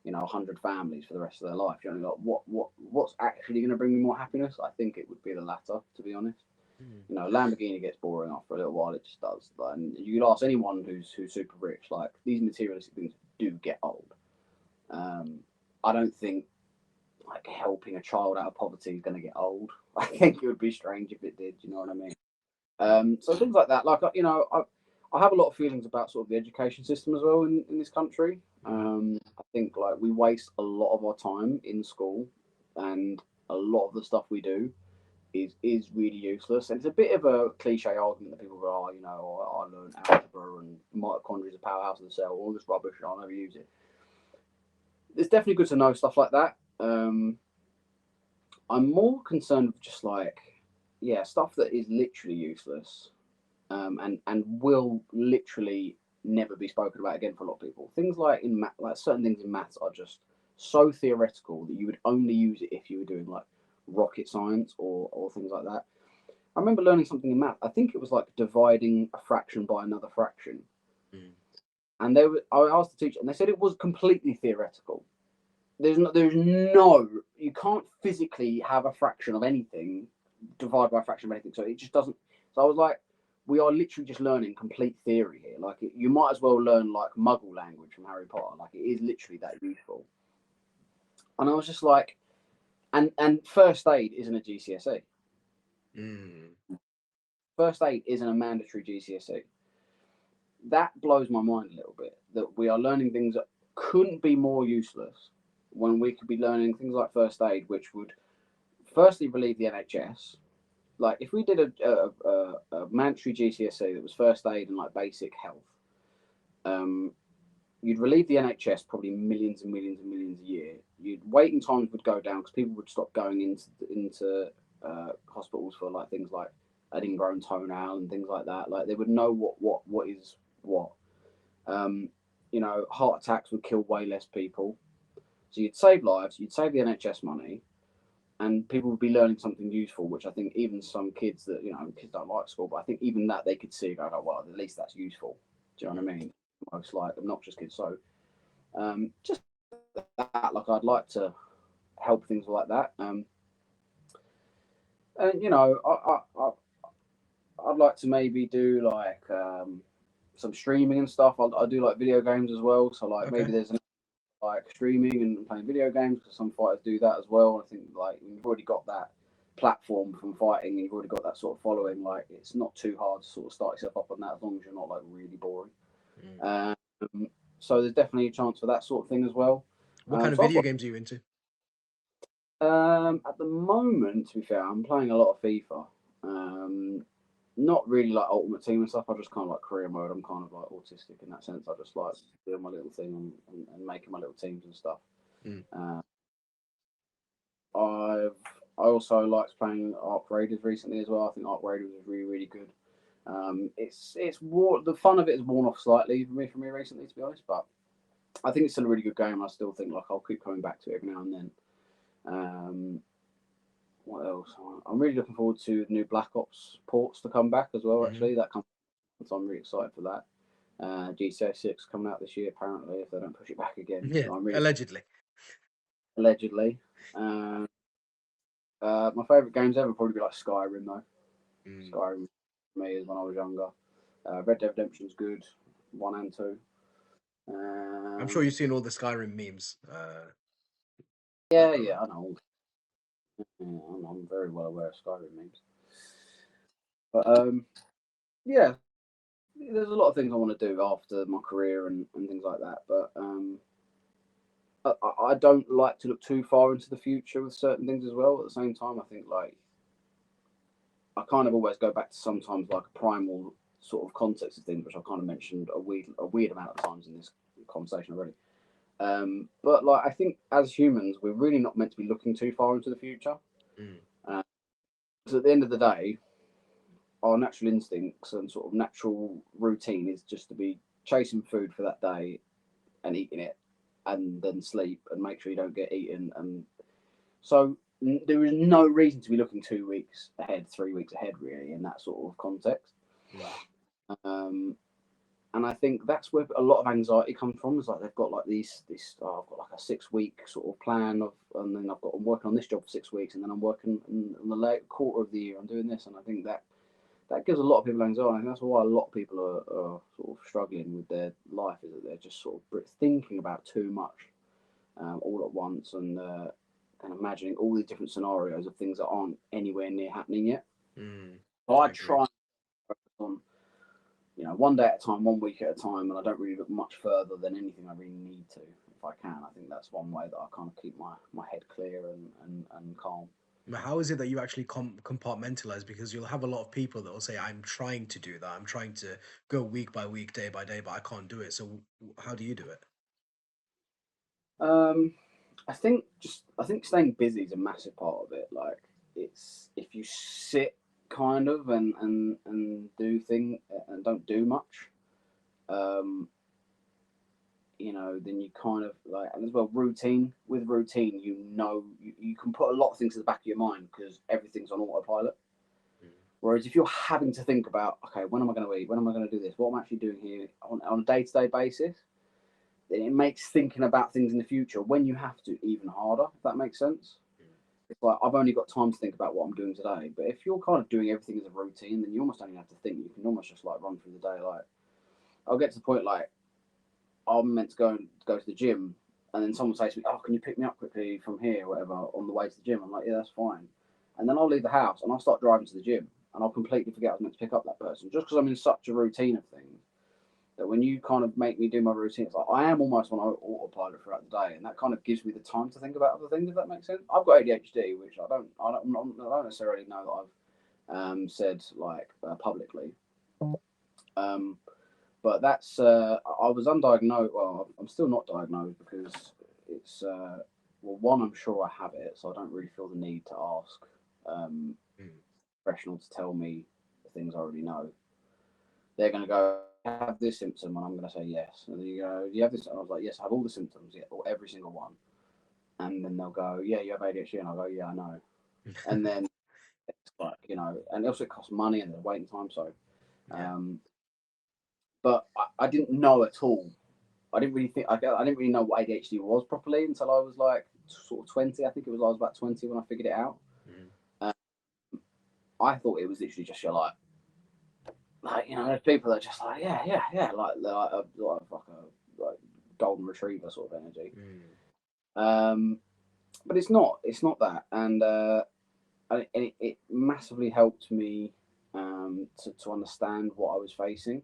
100 families for the rest of their life. Like what's actually going to bring me more happiness? I think it would be the latter, to be honest. Mm. Lamborghini gets boring after a little while. It just does. And you could ask anyone who's super rich. Like these materialistic things do get old. Um, I don't think like helping a child out of poverty is going to get old. I think it would be strange if it did. You know what I mean? Mm. So things like that. Like I have a lot of feelings about sort of the education system as well in this country. Mhm. I think like we waste a lot of our time in school, and a lot of the stuff we do is really useless. And it's a bit of a cliche argument that people go, oh, I learned algebra and mitochondria is a powerhouse of the cell, all this rubbish, and I'll never use it. It's definitely good to know stuff like that. I'm more concerned with just like, yeah, stuff that is literally useless, and will literally never be spoken about again for a lot of people. Things like in math, like certain things in maths are just so theoretical that you would only use it if you were doing like rocket science or things like that. I remember learning something in math. I think it was like dividing a fraction by another fraction. Mm. And I asked the teacher, and they said it was completely theoretical. There's no, you can't physically have a fraction of anything divide by a fraction of anything. So it just doesn't. So I was like, we are literally just learning complete theory here. Like you might as well learn like Muggle language from Harry Potter. Like it is literally that useful. And I was just like, and first aid isn't a GCSE. Mm. first aid isn't a mandatory GCSE. That blows my mind a little bit, that we are learning things that couldn't be more useless when we could be learning things like first aid, which would firstly relieve the NHS. Like if we did a mandatory GCSE that was first aid and like basic health, you'd relieve the NHS probably millions and millions and millions a year. Waiting times would go down because people would stop going into hospitals for like things like an ingrown toenail and things like that. Like they would know what is what. You know, heart attacks would kill way less people. So you'd save lives, you'd save the NHS money, and people would be learning something useful, which I think even some kids that, you know, kids don't like school, but I think even that they could see, go, oh, well, at least that's useful. Do you know what I mean? Most like obnoxious kids. So just that, like I'd like to help things like that. And you know, I'd like to maybe do like some streaming and stuff. I do like video games as well. So like Okay. maybe there's like streaming and playing video games, because some fighters do that as well. I think like you've already got that platform from fighting, and you've already got that sort of following. Like it's not too hard to sort of start yourself up on that as long as you're not like really boring. Mm. So there's definitely a chance for that sort of thing as well. What kind of So I've video got games are you into? at the moment, to be fair, I'm playing a lot of FIFA. Not really like Ultimate Team and stuff. I just kind of like career mode. I'm kind of like autistic in that sense. I just like doing my little thing and making my little teams and stuff. Mm. Uh, I also liked playing Arc Raiders recently as well. I think Arc Raiders was really really good. The fun of it has worn off slightly for me recently, to be honest. But I think it's still a really good game. I still think like I'll keep coming back to it every now and then. What else? I'm really looking forward to the new Black Ops ports to come back as well. Hmm. Actually, that comes, so I'm really excited for that. GTA 6 coming out this year apparently, if they don't push it back again. Yeah, So I'm really allegedly. allegedly. My favourite games ever would probably be like Skyrim though. Mm. Skyrim for me is when I was younger. Red Dead Redemption's good, 1 and 2. I'm sure Um, you've seen all the Skyrim memes. That yeah, go yeah, around. I know. Yeah, I'm very well aware of Skyrim memes. But yeah, there's a lot of things I want to do after my career and things like that. But I don't like to look too far into the future with certain things as well. At the same time, I think like I kind of always go back to sometimes like a primal sort of context of things, which I've kind of mentioned a weird amount of times in this conversation already. But like I think as humans, we're really not meant to be looking too far into the future. Mm. Uh, because at the end of the day, our natural instincts and sort of natural routine is just to be chasing food for that day and eating it, and then sleep and make sure you don't get eaten. And so there is no reason to be looking 2 weeks ahead, 3 weeks ahead, really, in that sort of context. Mm. Um, and I think that's where a lot of anxiety comes from. Is like they've got like I've got like a 6 week sort of plan of, and then I'm working on this job for 6 weeks, and then I'm working in the late quarter of the year. I'm doing this, and I think that gives a lot of people anxiety. I think that's why a lot of people are sort of struggling with their life, is that they're just sort of thinking about too much all at once, and imagining all these different scenarios of things that aren't anywhere near happening yet. Mm. So I I agree. try and focus on, one day at a time, 1 week at a time, and I don't really look much further than anything I really need to, if I can. I think that's one way that I kind of keep my head clear and calm. But how is it that you actually compartmentalize? Because you'll have a lot of people that will say, "I'm trying to do that. I'm trying to go week by week, day by day, but I can't do it." So, how do you do it? Um, I think staying busy is a massive part of it. Like it's if you sit kind of and do thing and don't do much, um, then you kind of like, and as well routine. With routine, you can put a lot of things in the back of your mind because everything's on autopilot. Mm. Whereas if you're having to think about, okay, when am I going to eat? When am I going to do this? What am I actually doing here on a day to day basis? Then it makes thinking about things in the future when you have to even harder, if that makes sense. It's like I've only got time to think about what I'm doing today. But if you're kind of doing everything as a routine, then you almost don't even have to think. You can almost just like run through the day. Like I'll get to the point like I'm meant to go to the gym, and then someone says to me, "Oh, can you pick me up quickly from here, or whatever, on the way to the gym?" I'm like, "Yeah, that's fine." And then I'll leave the house and I'll start driving to the gym. and I'll completely forget I was meant to pick up that person just because I'm in such a routine of things that when you kind of make me do my routine, it's like I am almost on autopilot throughout the day, and that kind of gives me the time to think about other things. If that makes sense, I've got ADHD, which I don't necessarily know that I've said like publicly. Um, but that's I was undiagnosed. Well, I'm still not diagnosed because it's well, one, I'm sure I have it, so I don't really feel the need to ask um, Mm. professional to tell me the things I already know. They're going to go, have this symptom, and I'm going to say yes. And then you go, do you have this? And I was like, yes, I have all the symptoms, yeah, or every single one. And then they'll go, yeah, you have ADHD, and I'll go, yeah, I know. And then it's like, and also it costs money and the waiting time. So, Yeah. um, but I didn't know at all. I didn't really think I didn't really know what ADHD was properly until I was like sort of 20. I think it was I was about 20 when I figured it out. Mhm. Uh, I thought it was literally just your there's people that are just like yeah, like golden retriever sort of energy. Mm. Um, but it's not that, and it massively helped me to understand what I was facing.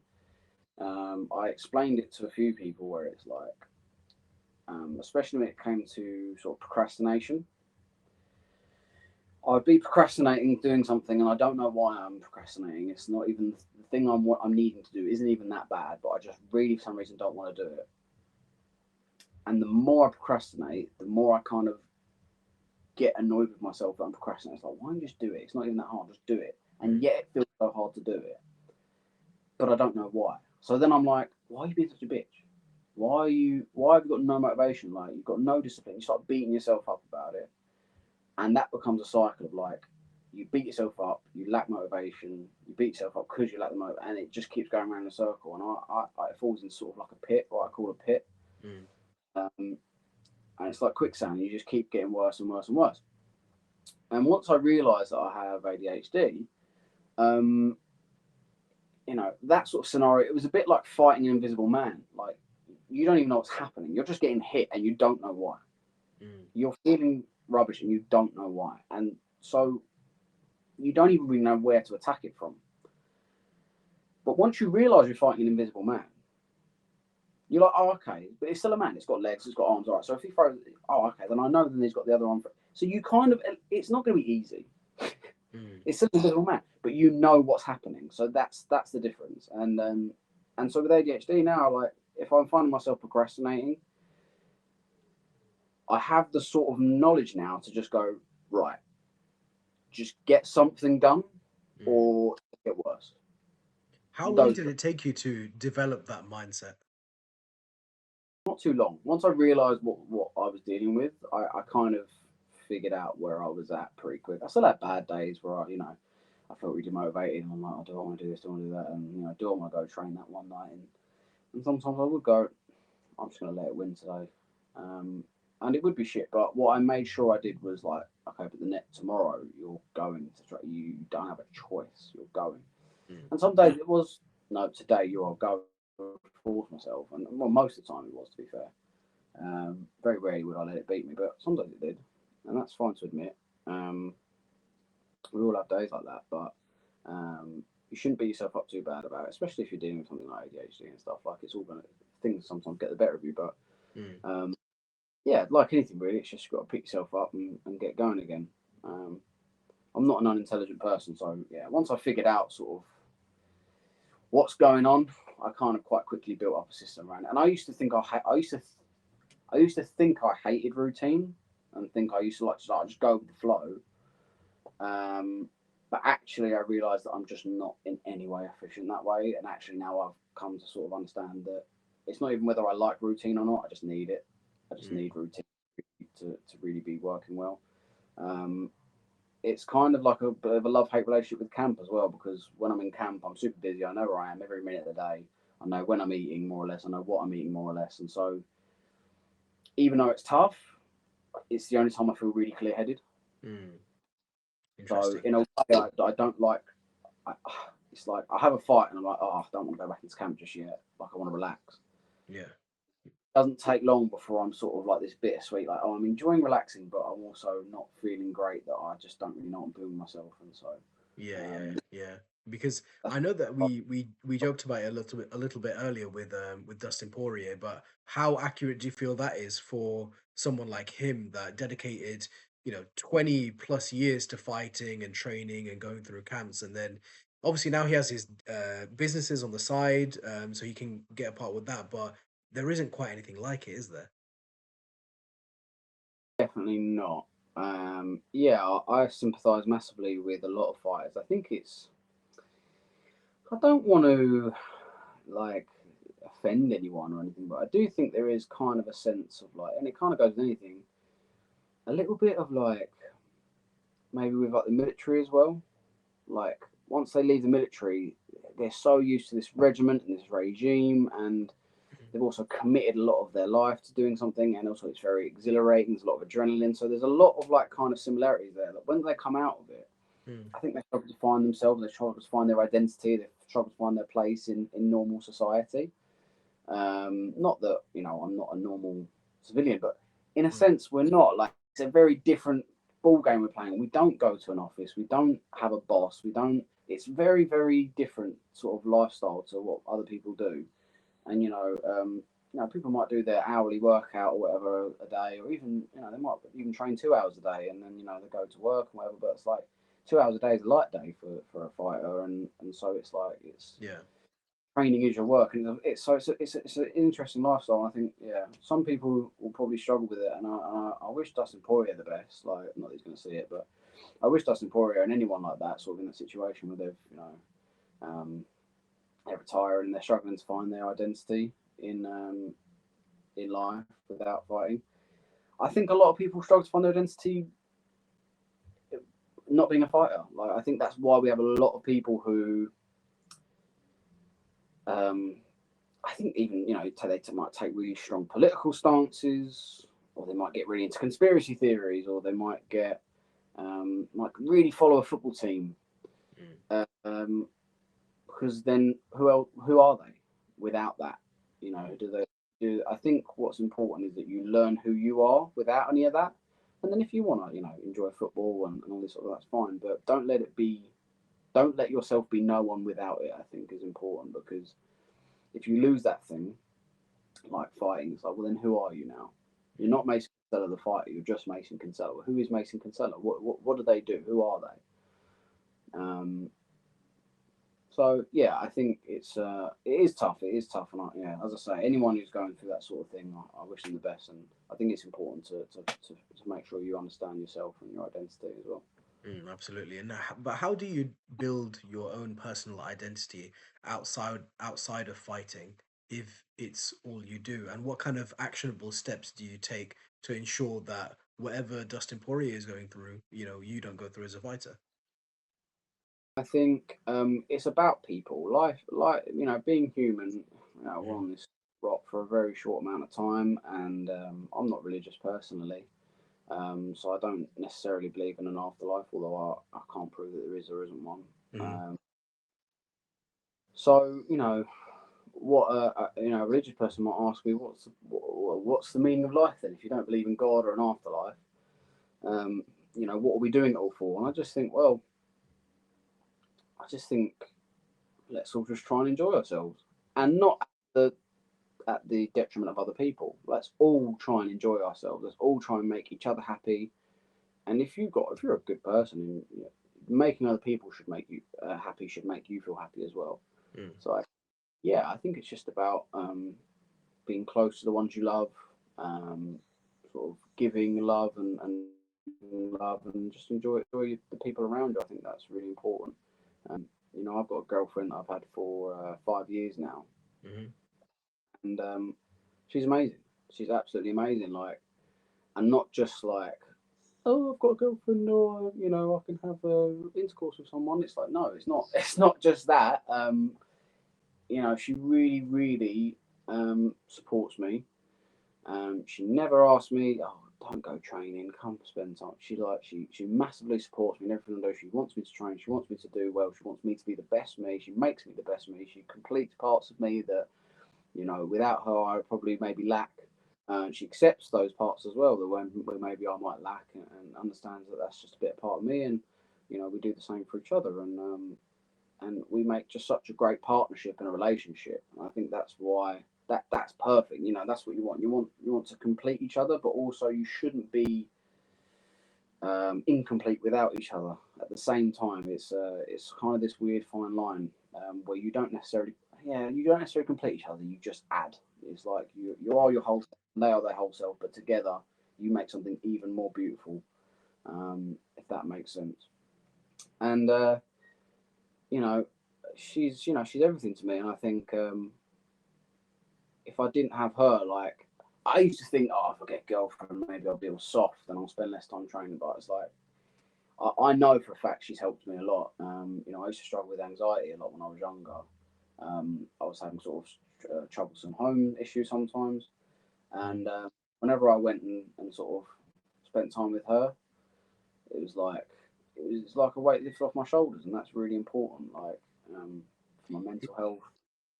I explained it to a few people where it's like, especially when it came to sort of procrastination. I'd be procrastinating doing something, and I don't know why I'm procrastinating. It's not even the thing I'm needing to do isn't even that bad, but I just really for some reason don't want to do it. And the more I procrastinate, the more I kind of get annoyed with myself that I'm procrastinating. It's like, why don't you just do it? It's not even that hard. Just do it. And Mm. yet it feels so hard to do it, but I don't know why. So then I'm like, why are you being such a bitch? Why have you got no motivation? Like you've got no discipline. You start beating yourself up about it, and that becomes a cycle of like you beat yourself up, you lack motivation, you beat yourself up because you lack the motivation, and it just keeps going around in a circle. And it falls in sort of like a pit, what I call a pit, Mm. and it's like quicksand. You just keep getting worse and worse and worse. And once I realised that I have ADHD, um, that sort of scenario, it was a bit like fighting an invisible man. Like you don't even know what's happening. You're just getting hit and you don't know why. Mm. You're feeling rubbish and you don't know why. And so you don't even really know where to attack it from. But once you realise you're fighting an invisible man, you're like, oh, okay, but it's still a man. It's got legs, it's got arms. All right. So if he throws, oh, okay, then I know then he's got the other arm. So you kind of, it's not going to be easy. Mm. It's still an invisible man, but you know what's happening. So that's the difference. And so with ADHD now, like if I'm finding myself procrastinating, I have the sort of knowledge now to just go right, just get something done, Mm. or get worse. How long Those did it take you to develop that mindset? not too long. Once I realised what I was dealing with, I kind of figured out where I was at pretty quick. I still had bad days where I felt really motivated and I'm like, oh, do I want to do this, do I want to do that, and do I want to go train that one night? And sometimes I would go, I'm just going to let it win today. Um, and it would be shit, but what I made sure I did was like, okay, but the net tomorrow you're going to try. You don't have a choice. You're going. Mm. And some days it was no. Today you are going. Force myself, and well, most of the time it was. To be fair, very rarely would I let it beat me, but sometimes it did, and that's fine to admit. Um, we all have days like that, but you shouldn't beat yourself up too bad about it, especially if you're dealing with something like ADHD and stuff. Like it's all gonna things sometimes get the better of you, but Mm. um, yeah, like anything really, it's just got to pick yourself up and get going again. Um, I'm not an unintelligent person, so yeah. Once I figured out sort of what's going on, I kind of quite quickly built up a system around it. And I used to think I used to think I hated routine and think I used to like just go with the flow. But actually, I realised that I'm just not in any way efficient that way. And actually, now I've come to sort of understand that it's not even whether I like routine or not. I just need it. I just Mm. need routine to really be working well. Um, it's kind of like a bit of a love hate relationship with camp as well because when I'm in camp, I'm super busy. I know where I am every minute of the day. I know when I'm eating more or less. I know what I'm eating more or less. And so, even though it's tough, it's the only time I feel really clear headed. Mm. So, Interesting. in a way, I don't like. I, it's like I have a fight and I'm like, oh, I don't want to go back into camp just yet. Like I want to relax. Yeah. It doesn't take long before I'm sort of like this bittersweet. Like, oh, I'm enjoying relaxing, but I'm also not feeling great. That I just don't really know what I'm doing with myself, and so. Yeah. Because That's I know that we joked about it a little bit earlier with Dustin Poirier, but how accurate do you feel that is for someone like him that dedicated, 20 plus years to fighting and training and going through camps, and then obviously now he has his businesses on the side, so he can get apart with that, but there isn't quite anything like it, is there? definitely not. Yeah, I sympathise massively with a lot of fighters. I think it's. I don't want to like offend anyone or anything, but I do think there is kind of a sense of like, and it kind of goes with anything, a little bit of like maybe with like the military as well. Like once they leave the military, they're so used to this regiment and this regime, and they've also committed a lot of their life to doing something, and also it's very exhilarating. There's a lot of adrenaline, so there's a lot of like kind of similarities there. Like when they come out of it, Mm, I think they struggle to find themselves. They struggle to find their identity. They struggle to find their place in normal society. Not that I'm not a normal civilian, but in a mm, sense, we're not. Like it's a very different ball game we're playing. We don't go to an office. We don't have a boss. We don't. It's very very different sort of lifestyle to what other people do. And people might do their hourly workout or whatever a day, or even they might even train 2 hours a day, and then they go to work and whatever. But it's like 2 hours a day is a light day for a fighter, and so it's like it's yeah. training is your work, and it's an interesting lifestyle. And I think some people will probably struggle with it, and I wish Dustin Poirier the best. Like, not that he's going to see it, but I wish Dustin Poirier and anyone like that, sort of in a situation where um, they're retired and they're struggling to find their identity in life without fighting. I think a lot of people struggle to find their identity not being a fighter. Like, I think that's why we have a lot of people who um, I think even they might take really strong political stances, or they might get really into conspiracy theories, or they might get like really follow a football team. Mm, Um, because then who else, who are they without that? mm, Do they do? I think what's important is that you learn who you are without any of that, and then if you want to enjoy football and all this sort of that's fine, but don't let yourself be no one without it. I think is important because if you lose that thing, like fighting. It's like, well, then who are you now? You're mm. not Mason Kinsella the fighter. You're just Mason Kinsella. Who is Mason Kinsella? What do they do? Who are they? So yeah, I think it is tough. It is tough, and as I say, anyone who's going through that sort of thing, I wish them the best, and I think it's important to make sure you understand yourself and your identity as well. Absolutely. And but how do you build your own personal identity outside of fighting if it's all you do? And what kind of actionable steps do you take to ensure that whatever Dustin Poirier is going through, you don't go through as a fighter? I think it's about people, life, like being human. We're Mm, on this rock for a very short amount of time, and I'm not religious personally. So I don't necessarily believe in an afterlife, although I can't prove that there is or isn't one. mm, Um, so what a religious person might ask me, what's the meaning of life then? If you don't believe in God or an afterlife, um, what are we doing it all for? And I just think let's all just try and enjoy ourselves, and not at the detriment of other people. Let's all try and enjoy ourselves. Let's all try and make each other happy. And if you're a good person, and making other people should make you happy, should make you feel happy as well. mm. So I think it's just about being close to the ones you love, um, sort of giving love and love, and just enjoy the people around you. I think that's really important. I've got a girlfriend that I've had for 5 years now, Mhm. and she's amazing. She's absolutely amazing. Like, and not just like, oh, I've got a girlfriend, or I can have intercourse with someone. It's like, no, it's not. It's not just that. She really, really supports me. She never asks me, oh, don't go training, come spend time. She massively supports me in everything I do. She wants me to train. She wants me to do well. She wants me to be the best me. She makes me the best me. She completes parts of me that without her, I would probably maybe lack. She accepts those parts as well, that when maybe I might lack, and understands that that's just a bit of part of me. And we do the same for each other, and we make just such a great partnership and a relationship. And I think that's why that's perfect. That's what you want. You want to complete each other, but also you shouldn't be incomplete without each other. At the same time, it's kind of this weird fine line where you don't necessarily complete each other. You just add. It's like you are your whole self, and they are their whole self, but together you make something even more beautiful. If that makes sense. And you know, she's everything to me. And I think if I didn't have her, like I used to think, oh, if I get a girlfriend, maybe I'll be all soft and I'll spend less time training. But it's like I know for a fact she's helped me a lot. I used to struggle with anxiety a lot when I was younger. I was having sort of troublesome home issues sometimes, Mm. and whenever I went and sort of spent time with her, it was like a weight lifted off my shoulders, and that's really important. Like for my I- mental health.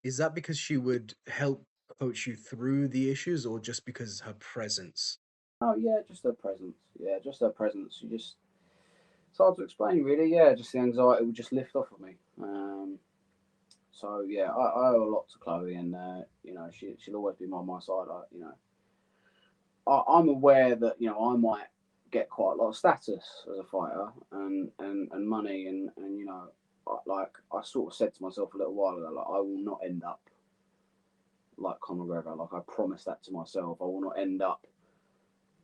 Is that because she would help coach you through the issues, or just because her presence? Oh yeah, just her presence. Yeah, just her presence. It's hard to explain really. Yeah, just the anxiety would just lift off of me. So yeah, I owe a lot to Chloe, and she'll always be on my side. I'm aware that I might get quite a lot of status as a fighter and money, and like I sort of said to myself a little while ago, like I will not end up like Conor McGregor. Like I promised that to myself. I will not end up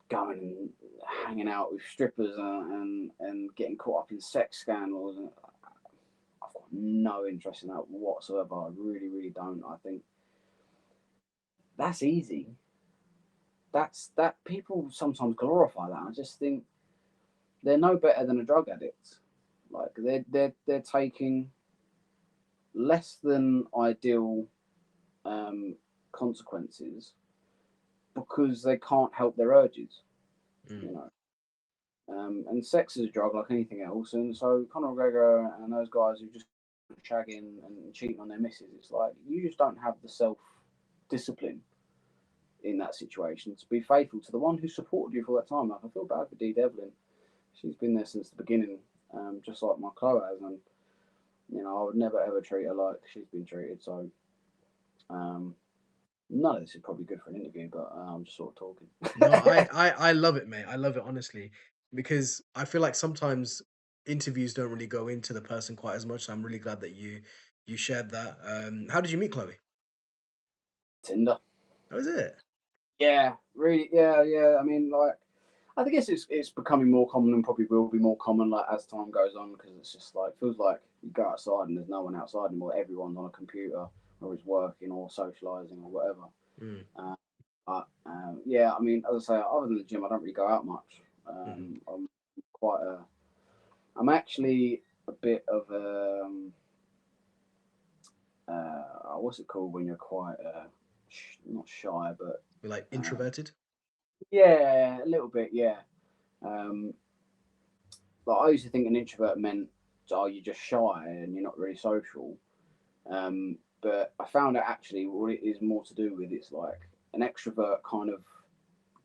going and hanging out with strippers and getting caught up in sex scandals. And I've got no interest in that whatsoever. I really, really don't. I think that's easy. That people sometimes glorify that. I just think they're no better than a drug addict. Like they're taking less than ideal um, consequences because they can't help their urges. You Mm. know, and sex is a drug like anything else. And so Conor McGregor and those guys who just shagging and cheating on their misses, it's like you just don't have the self discipline in that situation to be faithful to the one who supported you for that time. Like I feel bad for Dee Devlin. She's been there since the beginning, just like my Chloe has, and I would never ever treat her like she's been treated. So um, none of this is probably good for an interview, but I'm just sort of No, talking. I love it, mate. I love it honestly, because I feel like sometimes interviews don't really go into the person quite as much. So I'm really glad that you shared that. How did you meet Chloe? Tinder. How was it? Yeah, really. Yeah, yeah. I mean, like, I guess it's becoming more common and probably will be more common like as time goes on because it's just like feels like you go outside and there's no one outside anymore. Everyone's on a computer or is working or socializing or whatever. Mm, Uh, but yeah, I mean, as I say, other than the gym, I don't really go out much. mhm. I'm quite a. I'm actually a bit of a. What's it called when you're quite not shy, but You're like uh, introverted. yeah, a little bit, yeah. Um, like I used to think an introvert meant, oh, you're just shy and you're not really social. But I found out actually what it is more to do with it's like an extrovert kind of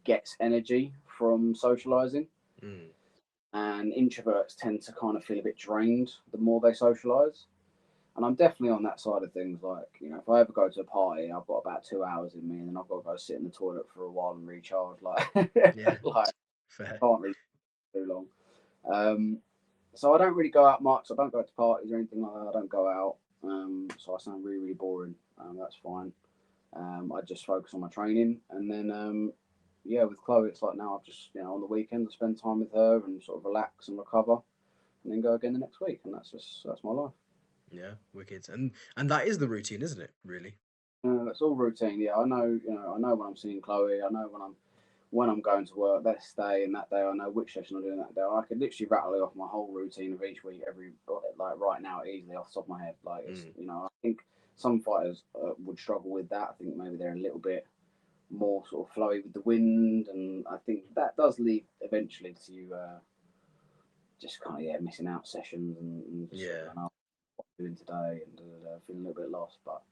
gets energy from socializing, Mm, and introverts tend to kind of feel a bit drained the more they socialize. And I'm definitely on that side of things. Like, if I ever go to a party, I've got about 2 hours in me, and then I've got to go sit in the toilet for a while and recharge. Like, yeah, like fair. can't really do long. Um, so I don't really go out much. I don't go to parties or anything like that. I don't go out. So I sound really, really boring. That's fine. I just focus on my training, and then yeah, with Chloe, it's like now I've just on the weekends I spend time with her and sort of relax and recover, and then go again the next week, and that's my life. Yeah, wicked. And that is the routine, isn't it? Really. It's all routine. Yeah, I know. I know when I'm seeing Chloe. I know when I'm going to work that day and that day. I know which session I'm doing that day. I could literally rattle off my whole routine of each week, every like right now, easily off the top of my head. Like it's Mm, I think some fighters would struggle with that. I think maybe they're a little bit more sort of flowy with the wind, and I think that does lead eventually to you just kind of missing out sessions and just sort of yeah. going, oh, what I'm doing today and feeling a little bit lost. But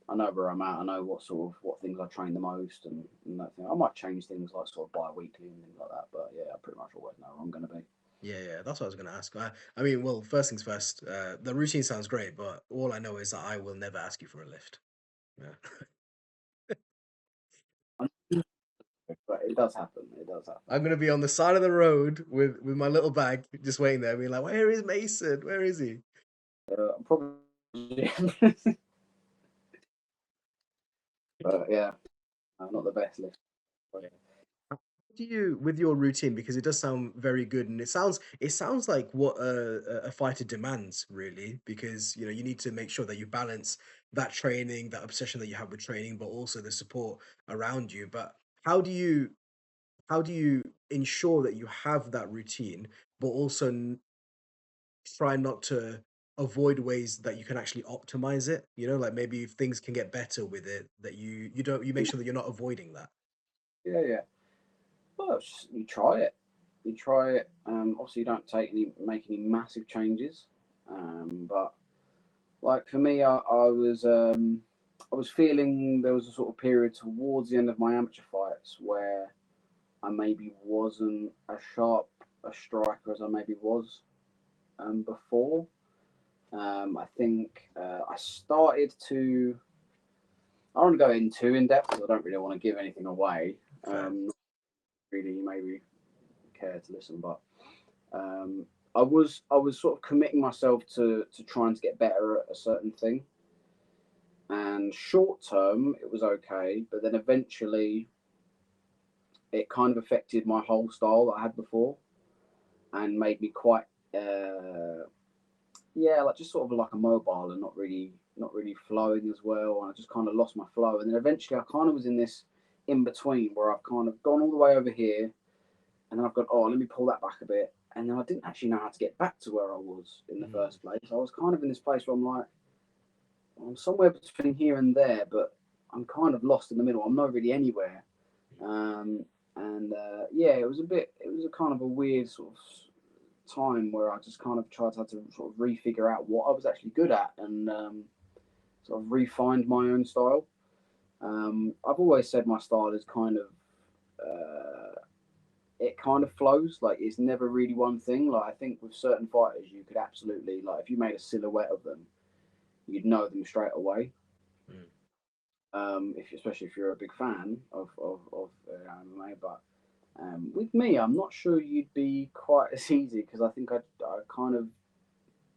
I know where I'm at. I know what things I train the most, and that thing. I might change things like sort of bi-weekly and things like that. But yeah, I pretty much always know where I'm going to be. Yeah, that's what I was gonna ask. I mean, well, first things first, the routine sounds great, but all I know is that I will never ask you for a lift. Yeah. But it does happen. It does happen. I'm gonna be on the side of the road with my little bag, just waiting there, being like, "Where is Mason? Where is he?" Probably, but yeah, not the best list. But, Do you with your routine, because it does sound very good, and it sounds like what a fighter demands, really, because you need to make sure that you balance that training, that obsession that you have with training, but also the support around you. But how do you how do you ensure that you have that routine, but also try not to avoid ways that you can actually optimize it? Like maybe if things can get better with it, that you make sure that you're not avoiding that. yeah, yeah. Well, you try it. You try it. Obviously, you don't make any massive changes. But like for me, I was feeling there was a sort of period towards the end of my amateur fights where I maybe wasn't as sharp a striker as I maybe was before. I think I started to. I don't want to go in too in depth because I don't really want to give anything away. Fair. Not really, maybe care to listen, but um, I was sort of committing myself to trying to get better at a certain thing. And short term, it was okay, but then eventually, it kind of affected my whole style that I had before, and made me quite yeah, like just sort of like a mobile and not really flowing as well. And I just kind of lost my flow. And then eventually, I kind of was in this in between where I've kind of gone all the way over here, and then I've gone, oh, let me pull that back a bit. And then I didn't actually know how to get back to where I was in the Mm, first place. I was kind of in this place where I'm like, I'm somewhere between here and there, but I'm kind of lost in the middle. I'm not really anywhere. Um, and yeah, it was a kind of a weird sort of time where I just kind of tried to sort of refigure out what I was actually good at and sort of refined my own style. I've always said my style is kind of it kind of flows. Like it's never really one thing. Like I think with certain fighters, you could absolutely like if you made a silhouette of them, you'd know them straight away. mm. If especially if you're a big fan of MMA, but with me, I'm not sure you'd be quite as easy because I think I kind of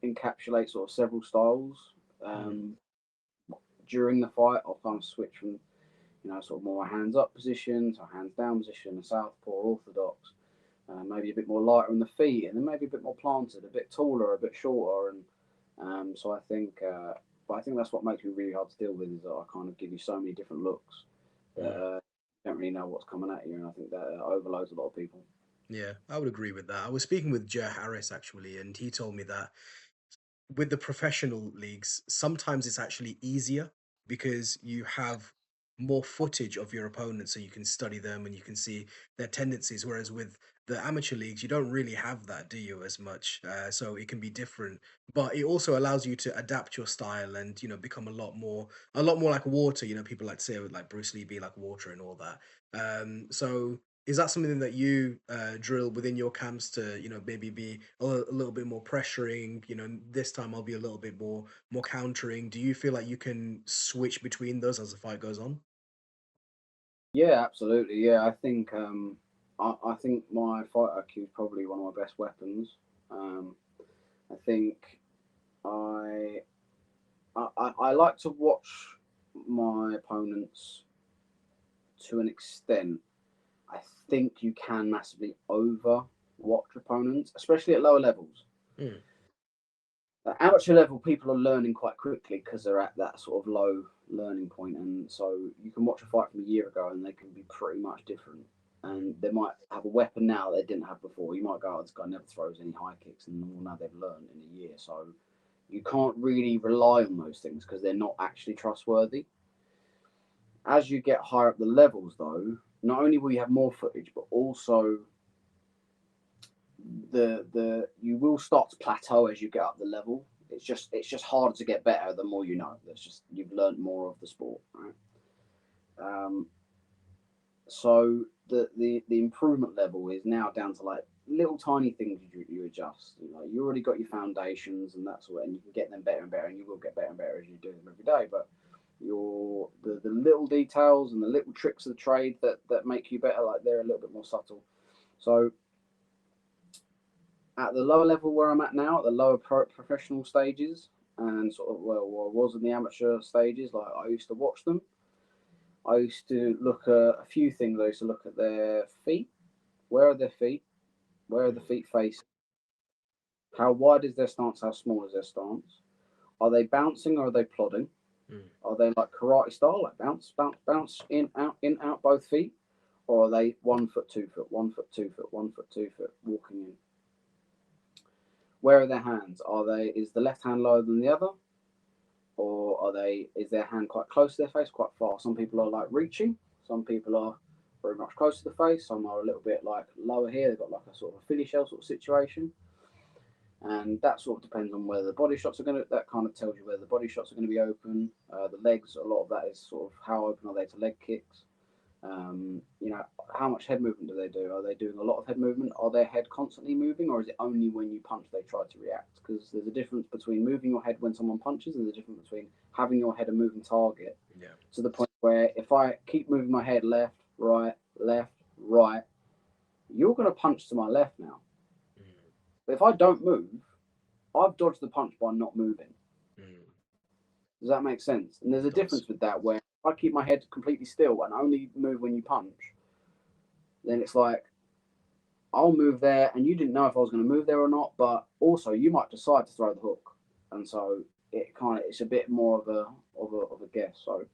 encapsulate sort of several styles. Mm. Um, During the fight, I'll kind of switch from sort of more hands up position to hands down position, a southpaw, orthodox, maybe a bit more lighter on the feet, and then maybe a bit more planted, a bit taller, a bit shorter, and so I think, but I think that's what makes me really hard to deal with is that I kind of give you so many different looks that Mm. you don't really know what's coming at you, and I think that overloads a lot of people. Yeah, I would agree with that. I was speaking with Jer Harris actually, and he told me that with the professional leagues, sometimes it's actually easier because you have more footage of your opponents, so you can study them and you can see their tendencies. Whereas with the amateur leagues, you don't really have that, do you, as much? So it can be different, but it also allows you to adapt your style and become a lot more like water. People like to say like Bruce Lee be like water and all that. So is that something that you drill within your camps to, maybe be a little bit more pressuring? This time I'll be a little bit more countering. Do you feel like you can switch between those as the fight goes on? Yeah, absolutely. Yeah, I think my fight IQ is probably one of my best weapons. Um, I think I, I like to watch my opponents to an extent. I think you can massively over watch opponents, especially at lower levels. Mm, At amateur level, people are learning quite quickly because they're at that sort of low learning point, and so you can watch a fight from a year ago, and they can be pretty much different. mm, And they might have a weapon now they didn't have before. You might go, "Oh, this guy never throws any high kicks," and well, now they've learned in a year. So you can't really rely on those things because they're not actually trustworthy. As you get higher up the levels, though, not only will you have more footage, but also the you will start to plateau as you get up the level. It's just harder to get better the more you know. That's just you've learned more of the sport, right? Um, so the improvement level is now down to like little tiny things you adjust. You know, you already got your foundations and that's what, and you can get them better and better, and you will get better and better as you do them every day. But the little details and the little tricks of the trade that make you better, like they're a little bit more subtle. So at the lower level where I'm at now, at the lower professional stages, and sort of well, where I was in the amateur stages, like I used to watch them. I used to look at a few things. I used to look at their feet. Where are their feet? Where are the Mm, feet facing? How wide is their stance? How small is their stance? Are they bouncing or are they plodding? mm, Are they like karate style, like bounce, bounce, bounce, in, out, both feet? Or are they 1 foot, 2 foot, 1 foot, 2 foot, 1 foot, 2 foot, walking in? Where are their hands? Are they? Is the left hand lower than the other, or are they? Is their hand quite close to their face, quite far? Some people are like reaching. Some people are very much close to the face. Some are a little bit like lower here. They've got like a sort of a Philly shell sort of situation, and that sort of depends on whether the body shots are going to. That kind of tells you whether the body shots are going to be open. The legs, a lot of that is sort of how open are they to leg kicks. You know, how much head movement do they do? Are they doing a lot of head movement? Are their head constantly moving, or is it only when you punch they try to react? Because there's a difference between moving your head when someone punches, and there's a difference between having your head a moving target yeah. to the point where if I keep moving my head left, right, you're going to punch to my left now. Mm, But if I don't move, I've dodged the punch by not moving. mm, Does that make sense? And there's it a does. difference with that where if I keep my head completely still and only move when you punch, then it's like I'll move there, and you didn't know if I was going to move there or not. But also, you might decide to throw the hook, and so it's a bit more of a guess. So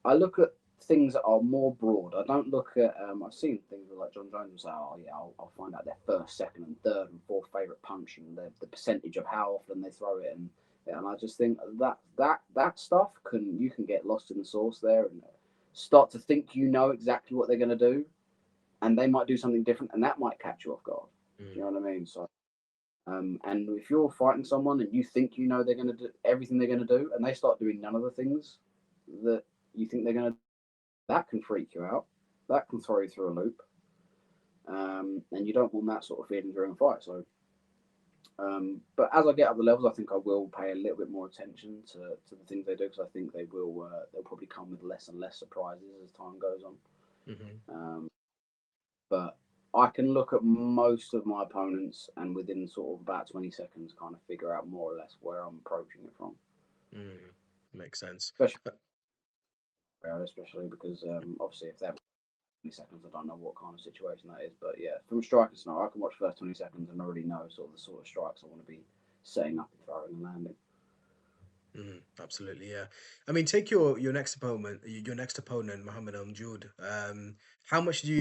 I look at things that are more broad. I don't look at. I've seen things where like John Jones will say, "Oh yeah, I'll find out their first, second, and third and fourth favorite punch and the percentage of how often they throw it." And yeah, and I just think that stuff can you can get lost in the sauce there and start to think you know exactly what they're going to do, and they might do something different, and that might catch you off guard. Do you Mm, know what I mean? So, and if you're fighting someone and you think you know they're going to do everything they're going to do, and they start doing none of the things that you think they're going to, that can freak you out. That can throw you through a loop, and you don't want that sort of feeling during a fight. So, but as I get up the levels, I think I will pay a little bit more attention to the things they do because I think they'll probably come with less and less surprises as time goes on. mhm, Um, but I can look at most of my opponents and within sort of about 20 seconds kind of figure out more or less where I'm approaching it from. mm. Makes sense. Especially, Uh, especially because obviously if they're 20 seconds, I don't know what kind of situation that is. But yeah, from striking scenario, I can watch first 20 seconds and already know sort of strikes I want to be setting up and throwing and landing. Absolutely, yeah. I mean, take your next opponent, your next opponent, Mohammed Al-Jud. How much do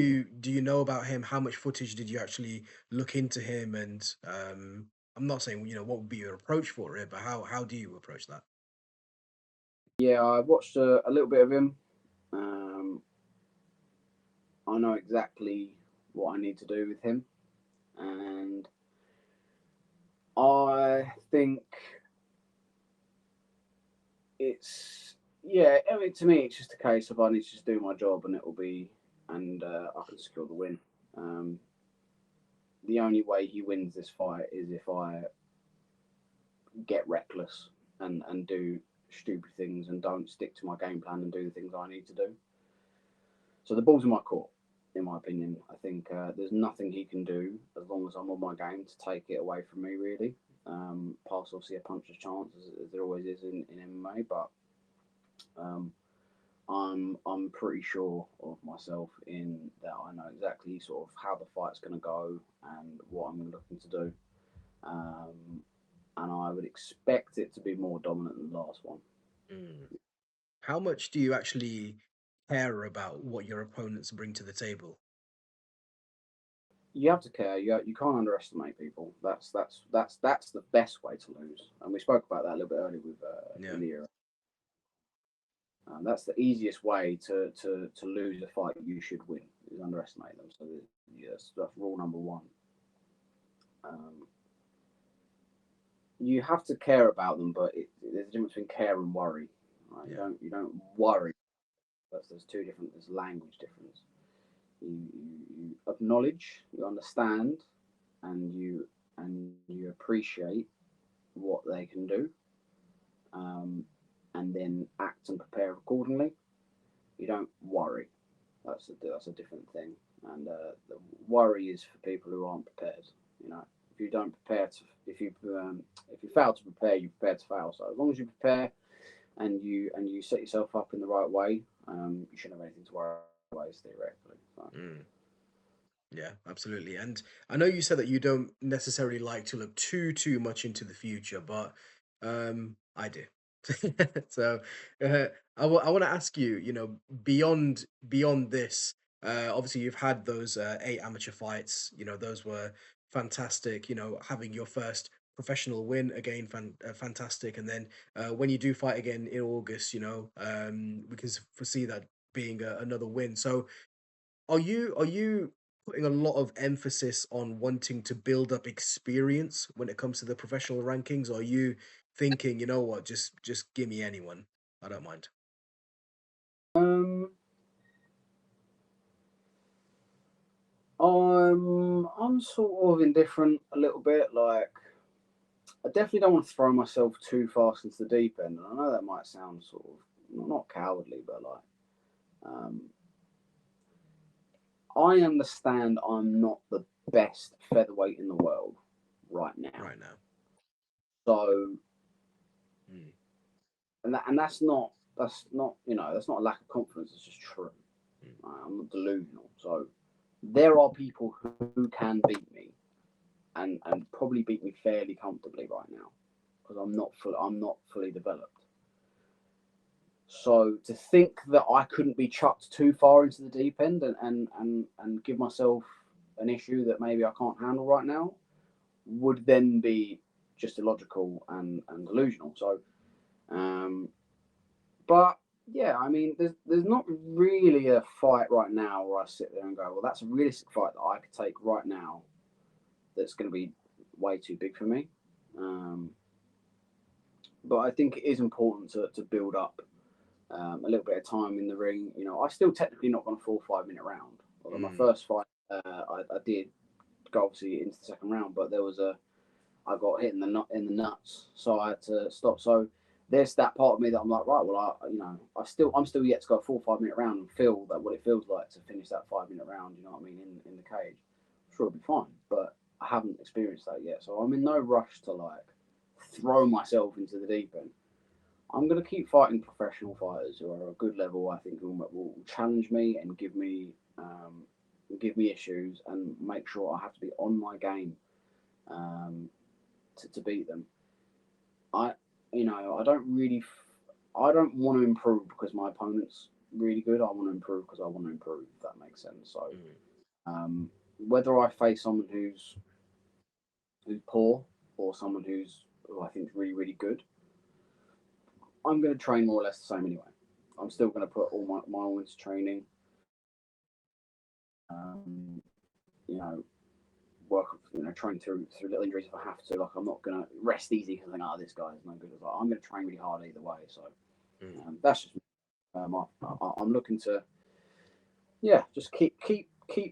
you know about him? How much footage did you actually look into him? And I'm not saying what would be your approach for it, but how do you approach that? Yeah, I watched a little bit of him. Um, I know exactly what I need to do with him, and I think it's yeah. I mean, to me, it's just a case of I need to just do my job, and it will be, and I can secure the win. Um, the only way he wins this fight is if I get reckless and do stupid things and don't stick to my game plan and do the things I need to do. So the ball's in my court, in my opinion. I think there's nothing he can do as long as I'm on my game to take it away from me, really. Past obviously a puncher's chance, as there always is in MMA, but um, I'm pretty sure of myself in that I know exactly sort of how the fight's going to go and what I'm looking to do, um, and I would expect it to be more dominant than the last one. Mm. How much do you actually care about what your opponents bring to the table? You have to care. You can't underestimate people. That's the best way to lose. And we spoke about that a little bit earlier with Yeah. Ilya. That's the easiest way to lose a fight. You should win is underestimate them. So yes, that's rule number one. Um, you have to care about them, but there's a difference between care and worry. Right? Yeah. You don't worry. There's two different. There's language difference. You acknowledge, you understand, and you appreciate what they can do, um, and then act and prepare accordingly. You don't worry. That's a different thing. And the worry is for people who aren't prepared. You know, if you don't prepare to, if you fail to prepare, you prepare to fail. So as long as you prepare and you set yourself up in the right way, you shouldn't have anything to worry about theoretically. So. Mm. Yeah, absolutely. And I know you said that you don't necessarily like to look too much into the future, but I do. So uh, I want to ask you, beyond this, obviously you've had those 8 amateur fights. Those were fantastic. Having your first professional win again, fantastic. And then when you do fight again in August, we can foresee that being another win. So are you putting a lot of emphasis on wanting to build up experience when it comes to the professional rankings? Or are you thinking, you know what, just give me anyone. I don't mind. Um, I'm sort of indifferent a little bit. Like, I definitely don't want to throw myself too fast into the deep end. And I know that might sound sort of not cowardly, but like, um, I understand I'm not the best featherweight in the world right now. Right now. So, Mm, and that's not that's not a lack of confidence. It's just true. mm, I'm not delusional. So there are people who can beat me and probably beat me fairly comfortably right now because I'm not fully developed. So to think that I couldn't be chucked too far into the deep end and give myself an issue that maybe I can't handle right now would then be just illogical and delusional. So, um, but yeah, I mean, there's not really a fight right now where I sit there and go, well, that's a realistic fight that I could take right now. That's going to be way too big for me. Um, but I think it is important to build up a little bit of time in the ring. I still technically not gone a full 5 minute round. Although my mm, first fight, I did go obviously into the second round, but I got hit in the nuts, so I had to stop. So there's that part of me that I'm like, right, well, I'm still yet to go a full 5 minute round and feel that what it feels like to finish that 5 minute round. You know what I mean? In the cage, I'm sure it'll be fine, but I haven't experienced that yet, so I'm in no rush to like throw myself into the deep end. I'm going to keep fighting professional fighters who are at a good level. I think will challenge me and give me issues and make sure I have to be on my game um, to beat them. I I don't really I don't want to improve because my opponent's really good. I want to improve because I want to improve. If that makes sense. So mm. whether I face someone who's poor or someone who I think is really really good, I'm going to train more or less the same anyway. I'm still going to put all my all into training. You know, work, train through little injuries if I have to. Like, I'm not gonna rest easy because I think, this guy is no good. Like, I'm gonna train really hard either way. So Mm. that's just I'm looking to, yeah, just keep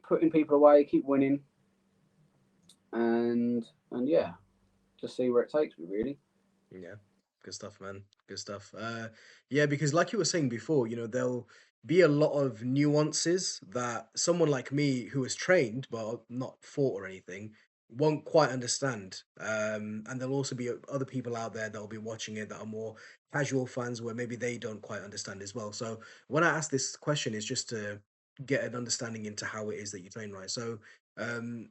putting people away, keep winning, and yeah, just see where it takes me really. Yeah, good stuff, man. Good stuff. Yeah, because like you were saying before, there'll be a lot of nuances that someone like me who is trained but not fought or anything won't quite understand. And there'll also be other people out there that'll be watching it that are more casual fans where maybe they don't quite understand as well. So when I ask this question, is just to get an understanding into how it is that you train, right? So, um,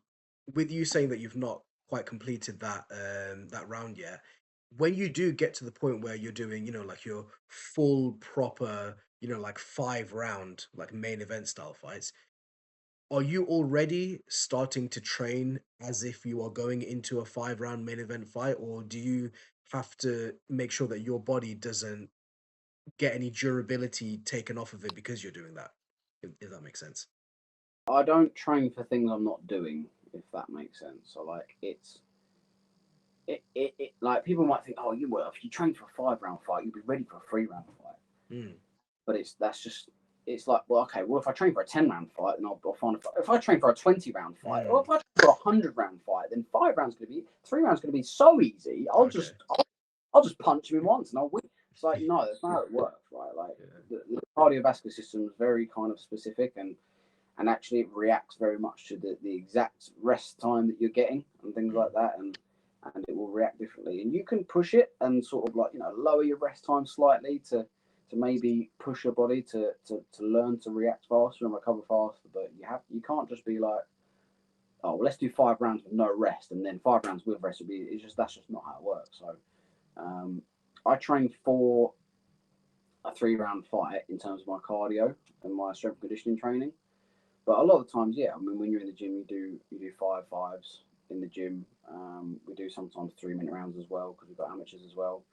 with you saying that you've not quite completed that round yet, when you do get to the point where you're doing, like your full proper, like 5 round, like main event style fights, are you already starting to train as if you are going into a 5 round main event fight, or do you have to make sure that your body doesn't get any durability taken off of it because you're doing that? If that makes sense. I don't train for things I'm not doing, if that makes sense. So like it like people might think, oh, if you train for a 5 round fight, you'd be ready for a 3 round fight. Mm, But that's just it's like, well, okay, well, if I train for a 10-round fight, then I'll find if I train for a 20-round fight, or if Mm. I train for a 100-round fight, then 3 rounds going to be so easy. Okay. I'll just punch him in once and I'll win. It's like, no, that's not how it works, right? Like Yeah. the cardiovascular system is very kind of specific, and actually it reacts very much to the exact rest time that you're getting and things Mm. like that, and it will react differently. And you can push it and sort of like, lower your rest time slightly to maybe push your body to learn to react faster and recover faster. But you can't just be like, oh, well, let's do 5 rounds with no rest and then 5 rounds with rest. That's just not how it works. So um, I train for a 3 round fight in terms of my cardio and my strength and conditioning training. But a lot of the times, yeah, I mean, when you're in the gym, you do 5 5s in the gym. We do sometimes 3 minute rounds as well because we've got amateurs as well,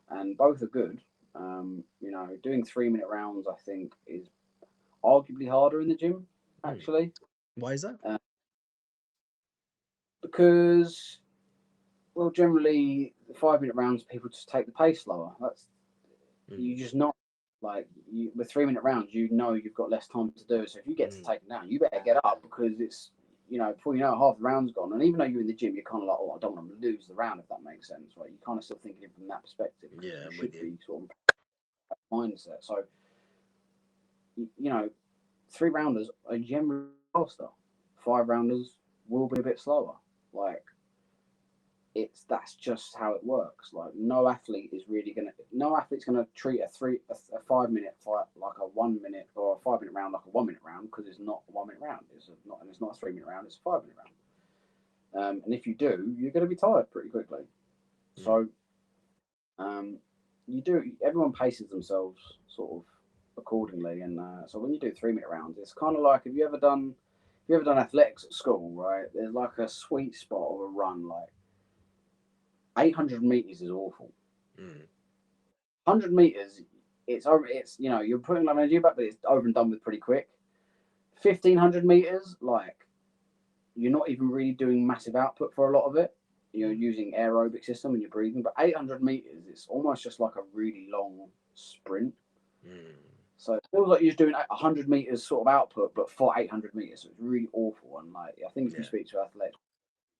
and both are good. Doing 3 minute rounds, I think, is arguably harder in the gym Mm. actually, Why is that? uh, because, well, generally the 5 minute rounds people just take the pace slower. That's Mm. you just not like with 3 minute rounds. You've got less time to do. So if you get to Mm. take them down, you better get up because it's before you know it, half the round's gone. And even though you're in the gym, you're kind of like, oh, I don't want to lose the round, if that makes sense, right? You're kind of still thinking from that perspective because Yeah, you I'm with should you. be sort of mindset. So you know, 3 rounders are generally faster. 5 rounders will be a bit slower. Like that's just how it works. Like no athlete's gonna treat a 5 minute fight like a 1 minute, or a 5 minute round like a 1 minute round, because it's not a 1 minute round. It's not a 3 minute round. It's a 5 minute round. And if you do, you're gonna be tired pretty quickly. Mm. So um, you do. Everyone paces themselves sort of accordingly, and so when you do 3 minute rounds, it's kind of like, have you ever done athletics at school, right? There's like a sweet spot of a run, like 800 meters is awful. Mm. 100 meters, it's over. You're putting a lot of energy back, but it's over and done with pretty quick. 1500 meters, like you're not even really doing massive output for a lot of it. You're using aerobic system and you're breathing, but 800 meters, it's almost just like a really long sprint. Mm. So it feels like you're just doing 100 meters sort of output, but for 800 meters. So it's really awful. And like, I think if you Yeah. speak to athletes,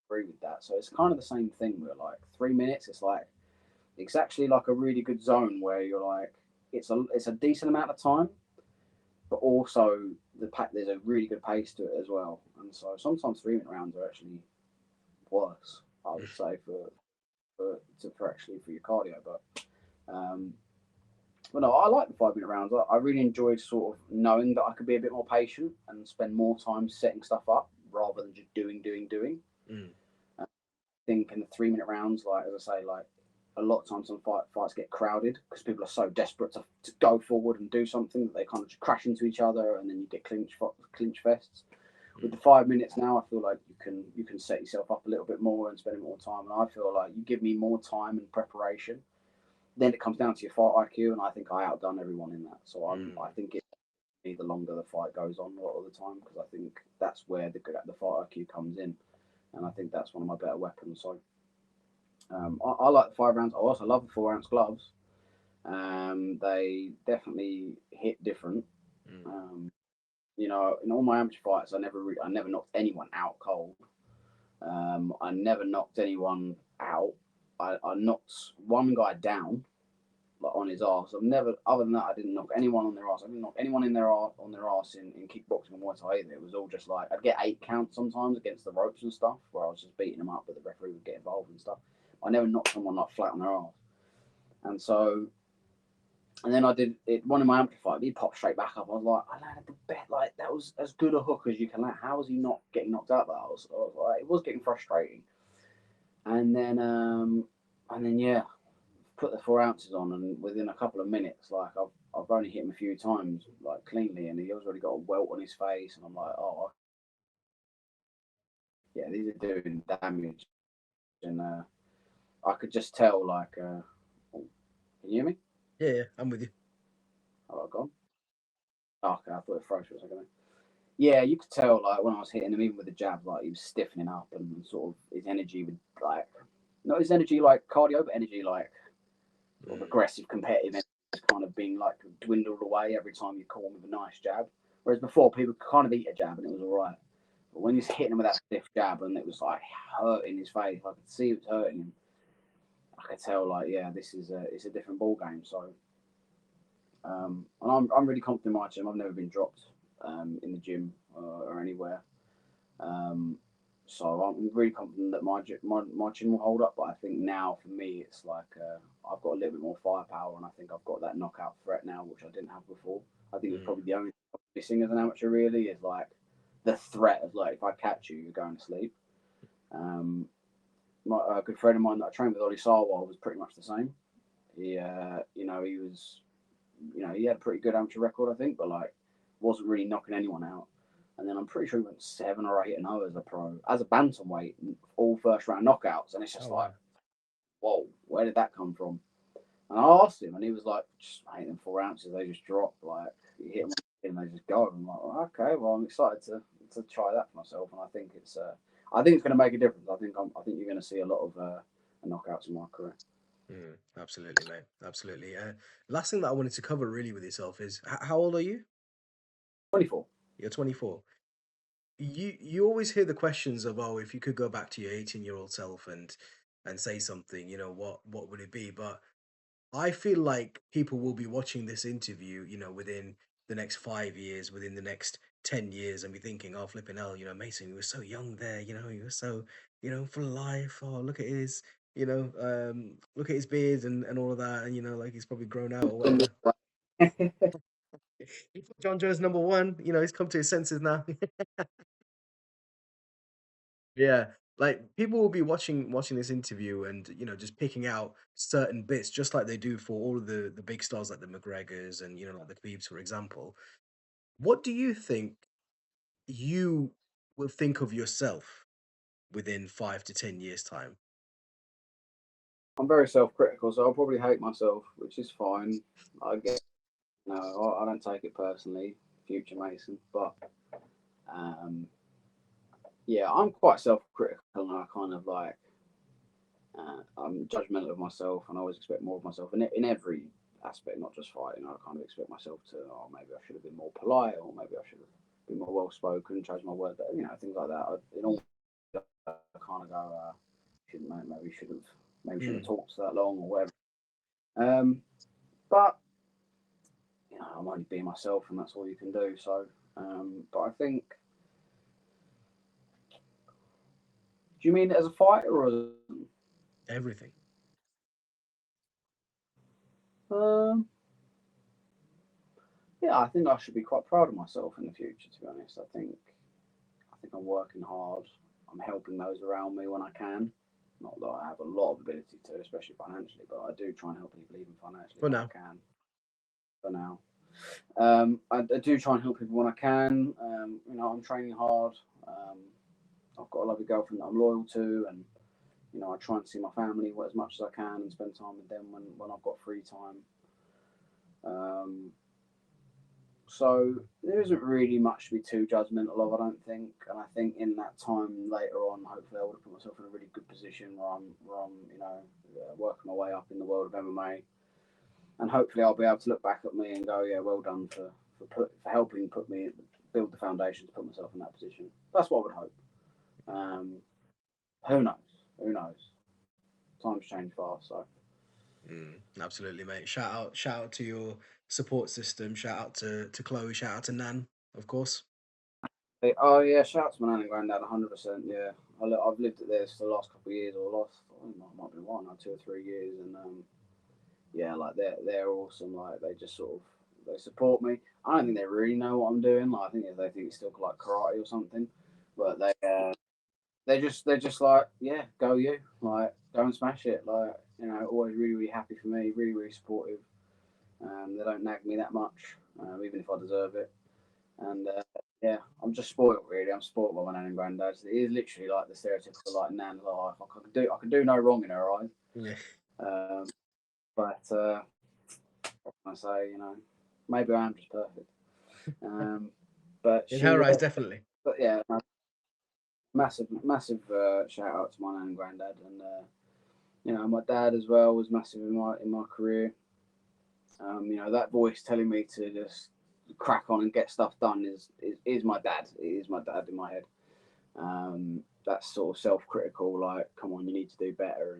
agree with that. So it's kind of the same thing where like 3 minutes, it's like exactly like a really good zone where you're like, it's a decent amount of time, but also there's a really good pace to it as well. And so sometimes 3 minute rounds are actually worse, I would say, for your cardio. Um, but no, I like the 5 minute rounds. I really enjoyed sort of knowing that I could be a bit more patient and spend more time setting stuff up rather than just doing. Mm. I think in the 3 minute rounds, like as I say, like a lot of times some fights get crowded because people are so desperate to go forward and do something that they kind of just crash into each other, and then you get clinch fests. With the Mm. 5 minutes now, I feel like you can set yourself up a little bit more and spend more time. And I feel like you give me more time and preparation, then it comes down to your fight IQ, and I think I outdone everyone in that. So I Mm. think it the longer the fight goes on a lot of the time, because I think that's where the fight IQ comes in, and I think that's one of my better weapons. So I like the 5 rounds. I also love the 4 ounce gloves. They definitely hit different. Mm. Um, in all my amateur fights, I never knocked anyone out cold. I never knocked anyone out. I knocked one guy down, like on his ass. I've never, other than that, I didn't knock anyone on their ass. I didn't knock anyone on their ass in kickboxing and Muay Thai either. It was all just like I'd get 8 counts sometimes against the ropes and stuff, where I was just beating them up, but the referee would get involved and stuff. I never knocked someone like flat on their ass. And so, and then I did it. One of my amateur fights, he popped straight back up. I was like, I landed the bet. Like that was as good a hook as you can land. How was he not getting knocked out? I was like, it was getting frustrating. And then, yeah, put the 4 ounces on, and within a couple of minutes, like I've only hit him a few times, like cleanly, and he already got a welt on his face, and I'm like, oh, yeah, these are doing damage, and I could just tell, like, oh, can you hear me? Yeah, yeah, I'm with you. Oh, I've gone. Oh, okay, I thought it froze for a second. Yeah, you could tell, like, when I was hitting him, even with the jab, like he was stiffening up, and sort of his energy would like, not his energy like cardio, but energy like sort of Mm. aggressive, competitive energy it's kind of been like dwindled away every time you call him with a nice jab. Whereas before, people could kind of eat a jab and it was all right. But when he's hitting him with that stiff jab and it was like hurting his face, I could see it was hurting him. I could tell, like, yeah, this is it's a different ball game. So, and I'm really confident in my gym. I've never been dropped in the gym or anywhere. Um, so I'm really confident that my chin will hold up. But I think now for me, it's like I've got a little bit more firepower, and I think I've got that knockout threat now, which I didn't have before. I think it's Mm. probably the only thing I'm missing as an amateur. Really, is like the threat of like if I catch you, you're going to sleep. Um, my good friend of mine that I trained with, Oli Sarwar, was pretty much the same. He was, he had a pretty good amateur record, I think, but like wasn't really knocking anyone out. And then I'm pretty sure he went 7 or 8-0 as a pro, as a bantamweight, all first round knockouts. And it's Oh just like, wow. whoa, where did that come from? And I asked him, and he was like, just mate, them 4 ounces, they just drop. Like, you hit them and they just go. I'm like, well, okay, well, I'm excited to try that for myself. And I think it's going to make a difference. I think you're going to see a lot of knockouts in my career. Mm, absolutely, mate. Absolutely. Last thing that I wanted to cover really with yourself is how old are you? 24. You're 24. You always hear the questions of, oh, if you could go back to your 18-year-old self and say something, what would it be? But I feel like people will be watching this interview, within the next 5 years, within the next 10 years, and be thinking, oh, flipping hell, Mason, he was so young there, he was so, full of life. Oh, look at his beard and all of that. And, like he's probably grown out or whatever. He put John Jones number one, he's come to his senses now. Yeah, like people will be watching this interview and just picking out certain bits, just like they do for all of the big stars like the McGregors and like the Khabibs, for example. What do you think you will think of yourself within 5 to 10 years time? I'm very self-critical, so I'll probably hate myself, which is fine. I get, I don't take it personally, future Mason, but um, yeah, I'm quite self-critical, and I kind of like I'm judgmental of myself, and I always expect more of myself, and in every aspect, not just fighting. I kind of expect myself to, oh, maybe I should have been more polite, or maybe I should have been more well-spoken, chose my words better, things like that. In all, I kind of go, shouldn't maybe shouldn't have Mm, talked that long or whatever. Um, but I'm only being myself, and that's all you can do. So, but I think, do you mean it as a fighter or as everything. um, yeah, I think I should be quite proud of myself in the future. To be honest, I think I'm working hard. I'm helping those around me when I can. Not that I have a lot of ability to, especially financially, but I do try and help people even financially For when I now. can. For now, I do try and help people when I can. I'm training hard. Um, I've got a lovely girlfriend that I'm loyal to, and I try and see my family as much as I can and spend time with them when I've got free time. Um, so there isn't really much to be too judgmental of, I don't think. And I think in that time later on, hopefully, I would have put myself in a really good position where I'm working my way up in the world of MMA, and hopefully, I'll be able to look back at me and go, yeah, well done for helping put me build the foundation to put myself in that position. That's what I would hope. Um, who knows? Who knows? Times change fast, so. Mm, absolutely, mate. Shout out to your support system. Shout out to Chloe. Shout out to Nan, of course. Oh yeah, shout out to my nan and granddad, 100%. Yeah, I've lived at theirs for the last couple of years, or last I think it might be one or 2 or 3 years, and yeah, like they're awesome. Like they just sort of they support me. I don't think they really know what I'm doing. Like I think they think it's still like karate or something, but they're just like, yeah, go you, like go and smash it. Like always really really happy for me, really really supportive. They don't nag me that much, even if I deserve it. And yeah, I'm just spoiled really. I'm spoiled by my nan and granddad. It is literally like the stereotypical like nan life. I can do no wrong in her eyes. Yeah. Um, but what can I say? Maybe I am just perfect. Um, but In her she, eyes, definitely. but yeah, massive massive shout out to my nan and granddad, and my dad as well was massive in my career. That voice telling me to just crack on and get stuff done is my dad. It is my dad in my head. That's sort of self-critical, like, come on, you need to do better,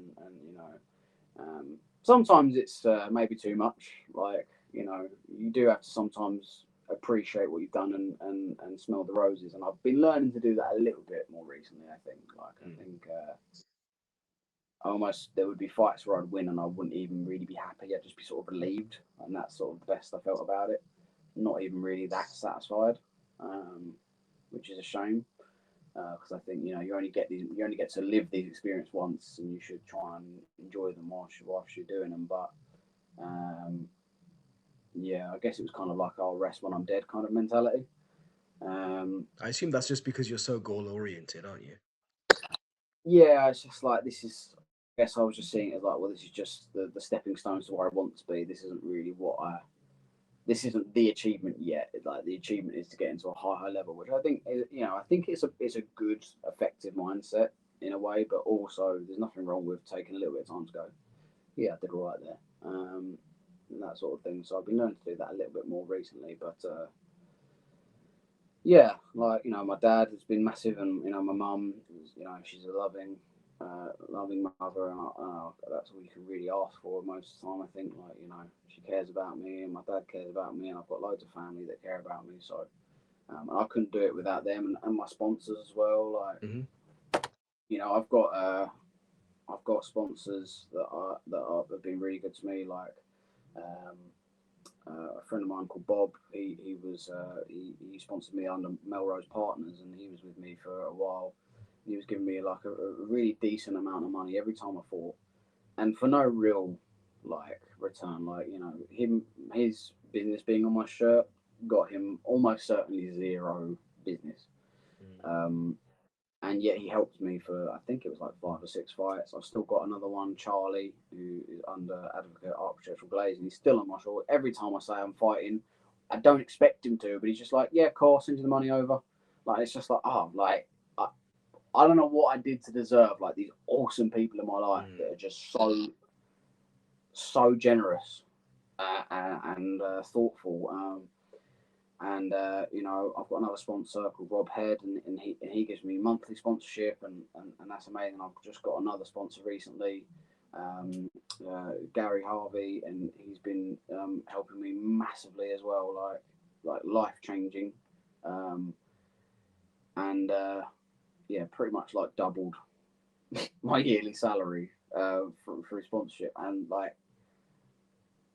and sometimes it's maybe too much. Like, you do have to sometimes appreciate what you've done and smell the roses. And I've been learning to do that a little bit more recently. I think, almost there would be fights where I'd win and I wouldn't even really be happy. I'd just be sort of relieved, and that's sort of the best I felt about it. Not even really that satisfied, um, which is a shame, because I think you only get to live these experiences once, and you should try and enjoy them whilst you're doing them. But um, yeah, I guess it was kind of like I'll rest when I'm dead kind of mentality. Um, I assume that's just because you're so goal oriented, aren't you? yeah, it's just like this is. I guess I was just seeing it as like, well, this is just the stepping stones to where I want to be. This isn't really what I. This isn't the achievement yet. Like, the achievement is to get into a high level, which I think is, I think it's a good, effective mindset in a way. But also, there's nothing wrong with taking a little bit of time to go, yeah, I did all right there, and that sort of thing. So I've been learning to do that a little bit more recently. But yeah, like, my dad has been massive, and my mum, she's a loving mother, and that's all you can really ask for most of the time. I think, like, she cares about me, and my dad cares about me, and I've got loads of family that care about me. So, and I couldn't do it without them, and my sponsors as well. Like, Hmm. I've got sponsors that have been really good to me. Like, um, a friend of mine called Bob. He sponsored me under Melrose Partners, and he was with me for a while. He was giving me like a really decent amount of money every time I fought, and for no real like return. Like, his business being on my shirt got him almost certainly zero business. Um, and yet he helped me for, I think it was like 5 or 6 fights. I've still got another one, Charlie, who is under Advocate Architectural Glaze, and he's still on my shoulder. Every time I say I'm fighting, I don't expect him to, but he's just like, yeah, cool, I'll send you the money over. Like, it's just like, I don't know what I did to deserve like these awesome people in my life that are just so generous, and thoughtful. I've got another sponsor called Rob Head, and he gives me monthly sponsorship, and that's amazing. I've just got another sponsor recently, Gary Harvey, and he's been helping me massively as well, like life changing, um, and yeah, pretty much like doubled my yearly salary through sponsorship. And like,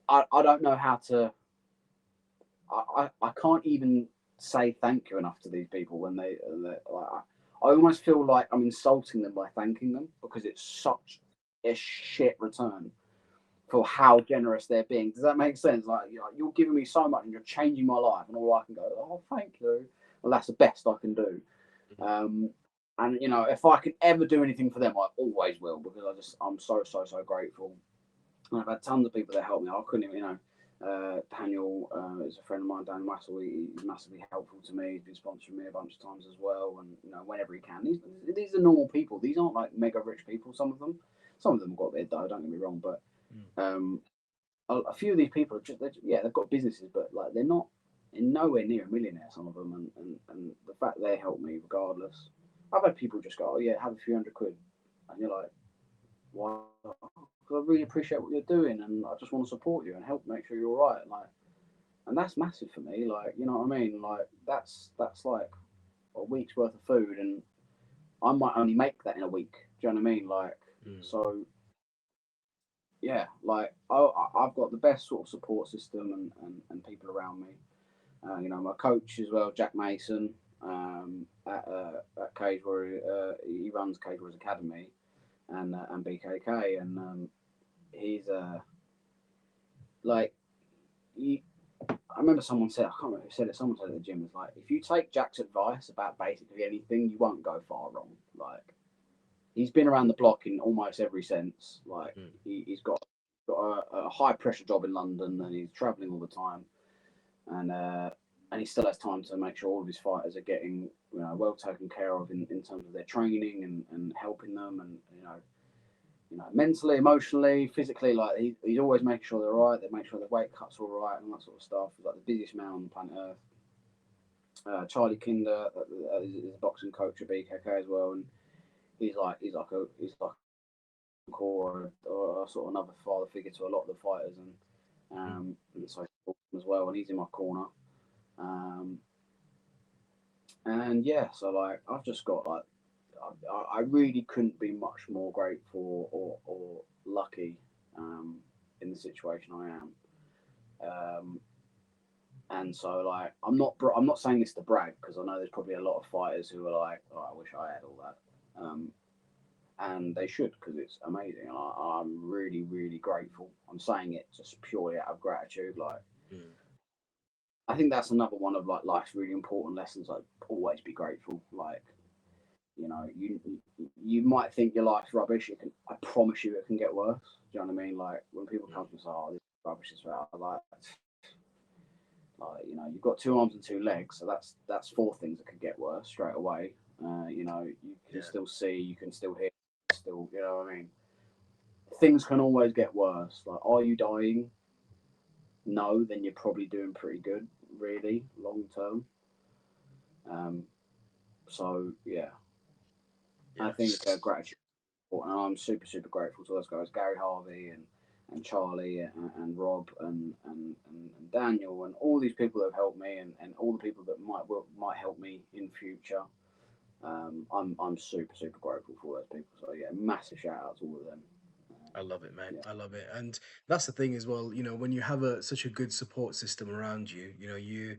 I don't know how to. I can't even say thank you enough to these people when like, I almost feel like I'm insulting them by thanking them, because it's such a shit return for how generous they're being. Does that make sense? Like, you're giving me so much and you're changing my life, and all I can go, oh, thank you. Well, that's the best I can do. Um, and if I can ever do anything for them, I always will, because I'm so grateful. And I've had tons of people that help me. I couldn't even, Daniel is a friend of mine, Dan Wassel. He's massively helpful to me. He's been sponsoring me a bunch of times as well, and whenever he can. These are normal people. These aren't like mega rich people. Some of them have got their dough. Don't get me wrong, but um, a few of these people are just, they've got businesses, but like, they're not in nowhere near a millionaire. Some of them, and the fact they help me regardless. I've had people just go, oh yeah, have a few hundred quid, and you're like, why? Because I really appreciate what you're doing, and I just want to support you and help make sure you're all right. Like, and that's massive for me. Like, you know what I mean? Like, that's like a week's worth of food, and I might only make that in a week. Do you know what I mean? Like, Mm. so yeah, like, I've got the best sort of support system, and people around me. My coach as well, Jack Mason, at Cage Warrior, he runs Cage Warriors Academy, and BKK, and he's like, you, I remember someone said, I can't remember who said it. Someone said at the gym, it's like, if you take Jack's advice about basically anything, you won't go far wrong. Like, he's been around the block in almost every sense. Like, Mm. he's got a high pressure job in London, and he's traveling all the time, and he still has time to make sure all of his fighters are getting well taken care of in terms of their training, and helping them, and mentally, emotionally, physically. Like he's always making sure they're right. They make sure the weight cuts all right and that sort of stuff. He's like the busiest man on planet Earth. Charlie Kinder is a boxing coach at BKK as well, and he's like a or sort of another father figure to a lot of the fighters, and so as well. And he's in my corner. Um, and yeah, so like I've just got like I really couldn't be much more grateful or lucky in the situation I am. Um, and so like I'm not saying this to brag because I know there's probably a lot of fighters who are like, oh, I wish I had all that, and they should because it's amazing. And I'm really grateful. I'm saying it just purely out of gratitude. Like Mm. I think that's another one of like life's really important lessons. Like always be grateful. Like you might think your life's rubbish. It can. I promise you, it can get worse. Do you know what I mean? Like when people come to me and say, "Oh, this is rubbish," this bad, you've got 2 arms and 2 legs, so that's 4 things that could get worse straight away. You can Yeah. still see, you can still hear, still, you know what I mean. Things can always get worse. Like, are you dying? No, then you're probably doing pretty good, really, long term. Um, so yeah, I Yeah. think gratitude, and I'm super grateful to those guys, Gary Harvey and Charlie and Rob and Daniel and all these people that have helped me and all the people that might help me in future. I'm super grateful for those people. So yeah, massive shout out to all of them. I love it, mate. Yeah, I love it. And that's the thing as well, when you have such a good support system around you, you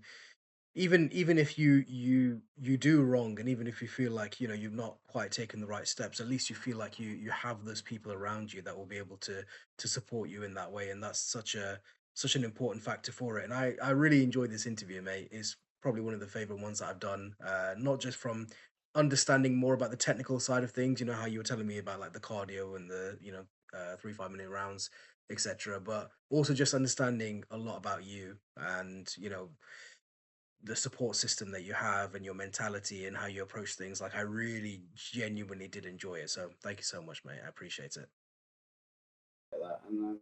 even if you do wrong, and even if you feel like you've not quite taken the right steps, at least you feel like you have those people around you that will be able to support you in that way. And that's such an important factor for it. And I really enjoyed this interview, mate. It's probably one of the favorite ones that I've done, not just from understanding more about the technical side of things, how you were telling me about like the cardio and the 3 5 minute rounds, etc., but also just understanding a lot about you and the support system that you have and your mentality and how you approach things. Like I really genuinely did enjoy it. So thank you so much, mate. I appreciate it. get that. And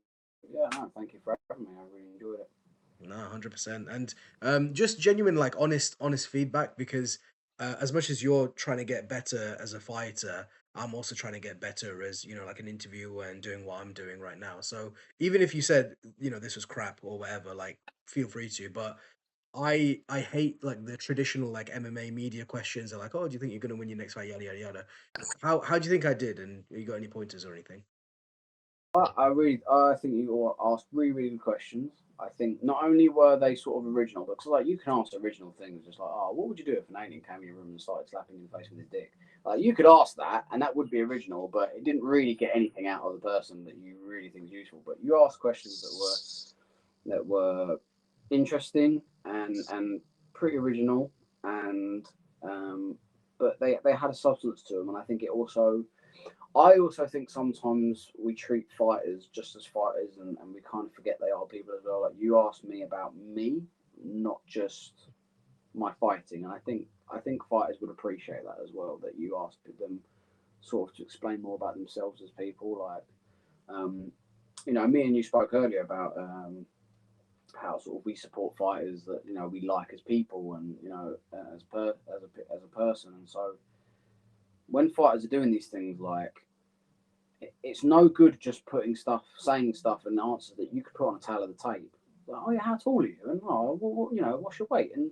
yeah, no, thank you for having me. I really enjoyed it. No, 100%. And just genuine, like honest feedback because as much as you're trying to get better as a fighter, I'm also trying to get better as, like an interviewer and doing what I'm doing right now. So even if you said, this was crap or whatever, like feel free to, but I hate like the traditional like MMA media questions. They're like, "Oh, do you think you're gonna win your next fight?" Yada yada yada. How do you think I did? And you got any pointers or anything? I think you all asked really good questions. I think not only were they sort of original, because like you can ask original things, just like, oh, what would you do if an alien came in your room and started slapping you in the face with his dick? Like you could ask that, and that would be original, but it didn't really get anything out of the person that you really think is useful. But you asked questions that were interesting and pretty original, and but they had a substance to them, and I also think sometimes we treat fighters just as fighters, and we kind of forget they are people as well. Like you asked me about me, not just my fighting, and I think fighters would appreciate that as well. That you asked them sort of to explain more about themselves as people. Like, me and you spoke earlier about how sort of we support fighters that we like as people, and as a person, and so when fighters are doing these things, like it's no good just saying stuff and answers that you could put on a tail of the tape. Like, oh yeah, how tall are you? And what's your weight? And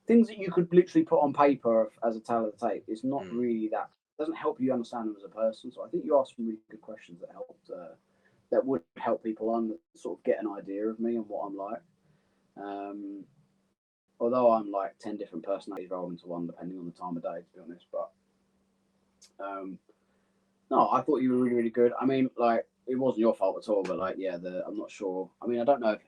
things that you could literally put on paper as a tail of the tape is not Mm, really that doesn't help you understand them as a person. So I think you asked some really good questions that would help people sort of get an idea of me and what I'm like. Um, Although I'm like 10 different personalities rolled into one, depending on the time of day, to be honest. But um, no, I thought you were really good. I mean, like it wasn't your fault at all, but like yeah, I'm not sure. I mean, I don't know if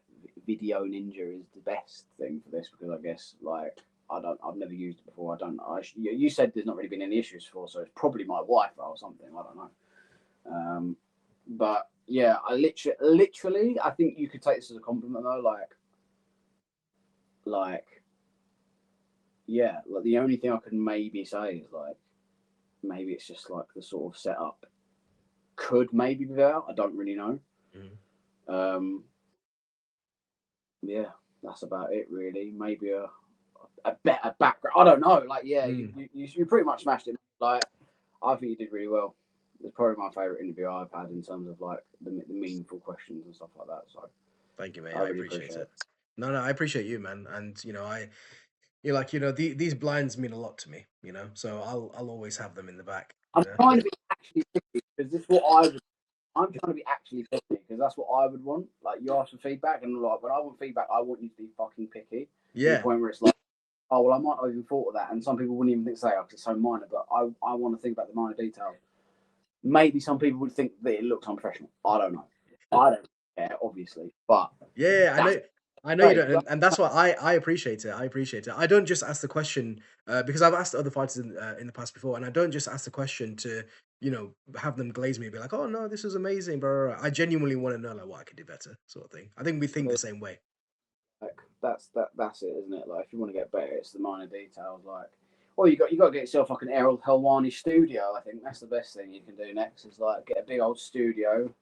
Video Ninja is the best thing for this because I guess like I've never used it before. I don't. You said there's not really been any issues for, so it's probably my Wi-Fi or something. I don't know. But yeah, I literally, I think you could take this as a compliment though. Like, yeah, like the only thing I could maybe say is like maybe it's just like the sort of setup could maybe be better. I don't really know. Mhm. Um, yeah, that's about it really. Maybe a better background. I don't know. Like, yeah, Mm. you pretty much smashed it. Like, I think you did really well. It's probably my favourite interview I've had in terms of like the meaningful questions and stuff like that. So Thank you, mate. I I really appreciate appreciate it. it. No, no, I appreciate you, man. And you're like, these blinds mean a lot to me, so I'll always have them in the back, I'm trying to be actually picky because this is what I would. I'm trying to be actually picky because that's what I would want. Like, you ask for feedback, and like when I want feedback, I want you to be fucking picky to the Yeah. point where it's like, oh well, I might not have even thought of that, and some people wouldn't even think say, oh, 'cause it's so minor. But I want to think about the minor details. Maybe some people would think that it looks unprofessional. I don't know. I don't care, obviously, but Yeah, that's I know you great. don't, and that's why I appreciate it. I appreciate it. I don't just ask the question because I've asked other fighters in the past before, and I don't just ask the question to have them glaze me and be like, "Oh no, this is amazing," bro. I genuinely want to know like what I could do better, sort of thing. I think we think the same way. Like, that's it, isn't it? Like, if you want to get better, it's the minor details. Like, well, you got to get yourself like an Errol Helwani studio. I think that's the best thing you can do next. Is like get a big old studio,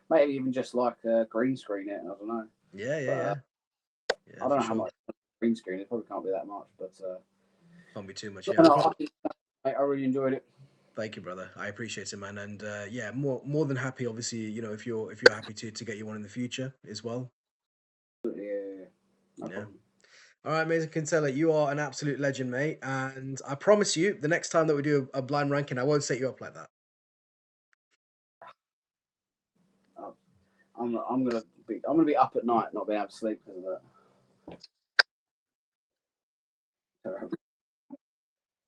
maybe even just like green screen it. I don't know, Yeah, yeah, but yeah, yeah, I don't for know how sure. much green screen. It probably can't be that much, but Can't be too much. no, Yeah, no, I really enjoyed it. thank you, brother. I appreciate it, man. And yeah, more than happy. Obviously, if you're happy to get you one in the future as well. Yeah, yeah, yeah. No Yeah. problem. All right, Mason Kinsella, you are an absolute legend, mate. And I promise you, the next time that we do a blind ranking, I won't set you up like that. Uh, I'm gonna be up at night, not being able to sleep because of that.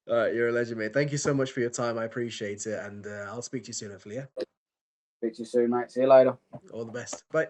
All right, you're a legend, mate. Thank you so much for your time. I appreciate it. And I'll speak to you soon, hopefully. Yeah. Speak to you soon, mate. See you later. All the best. Bye.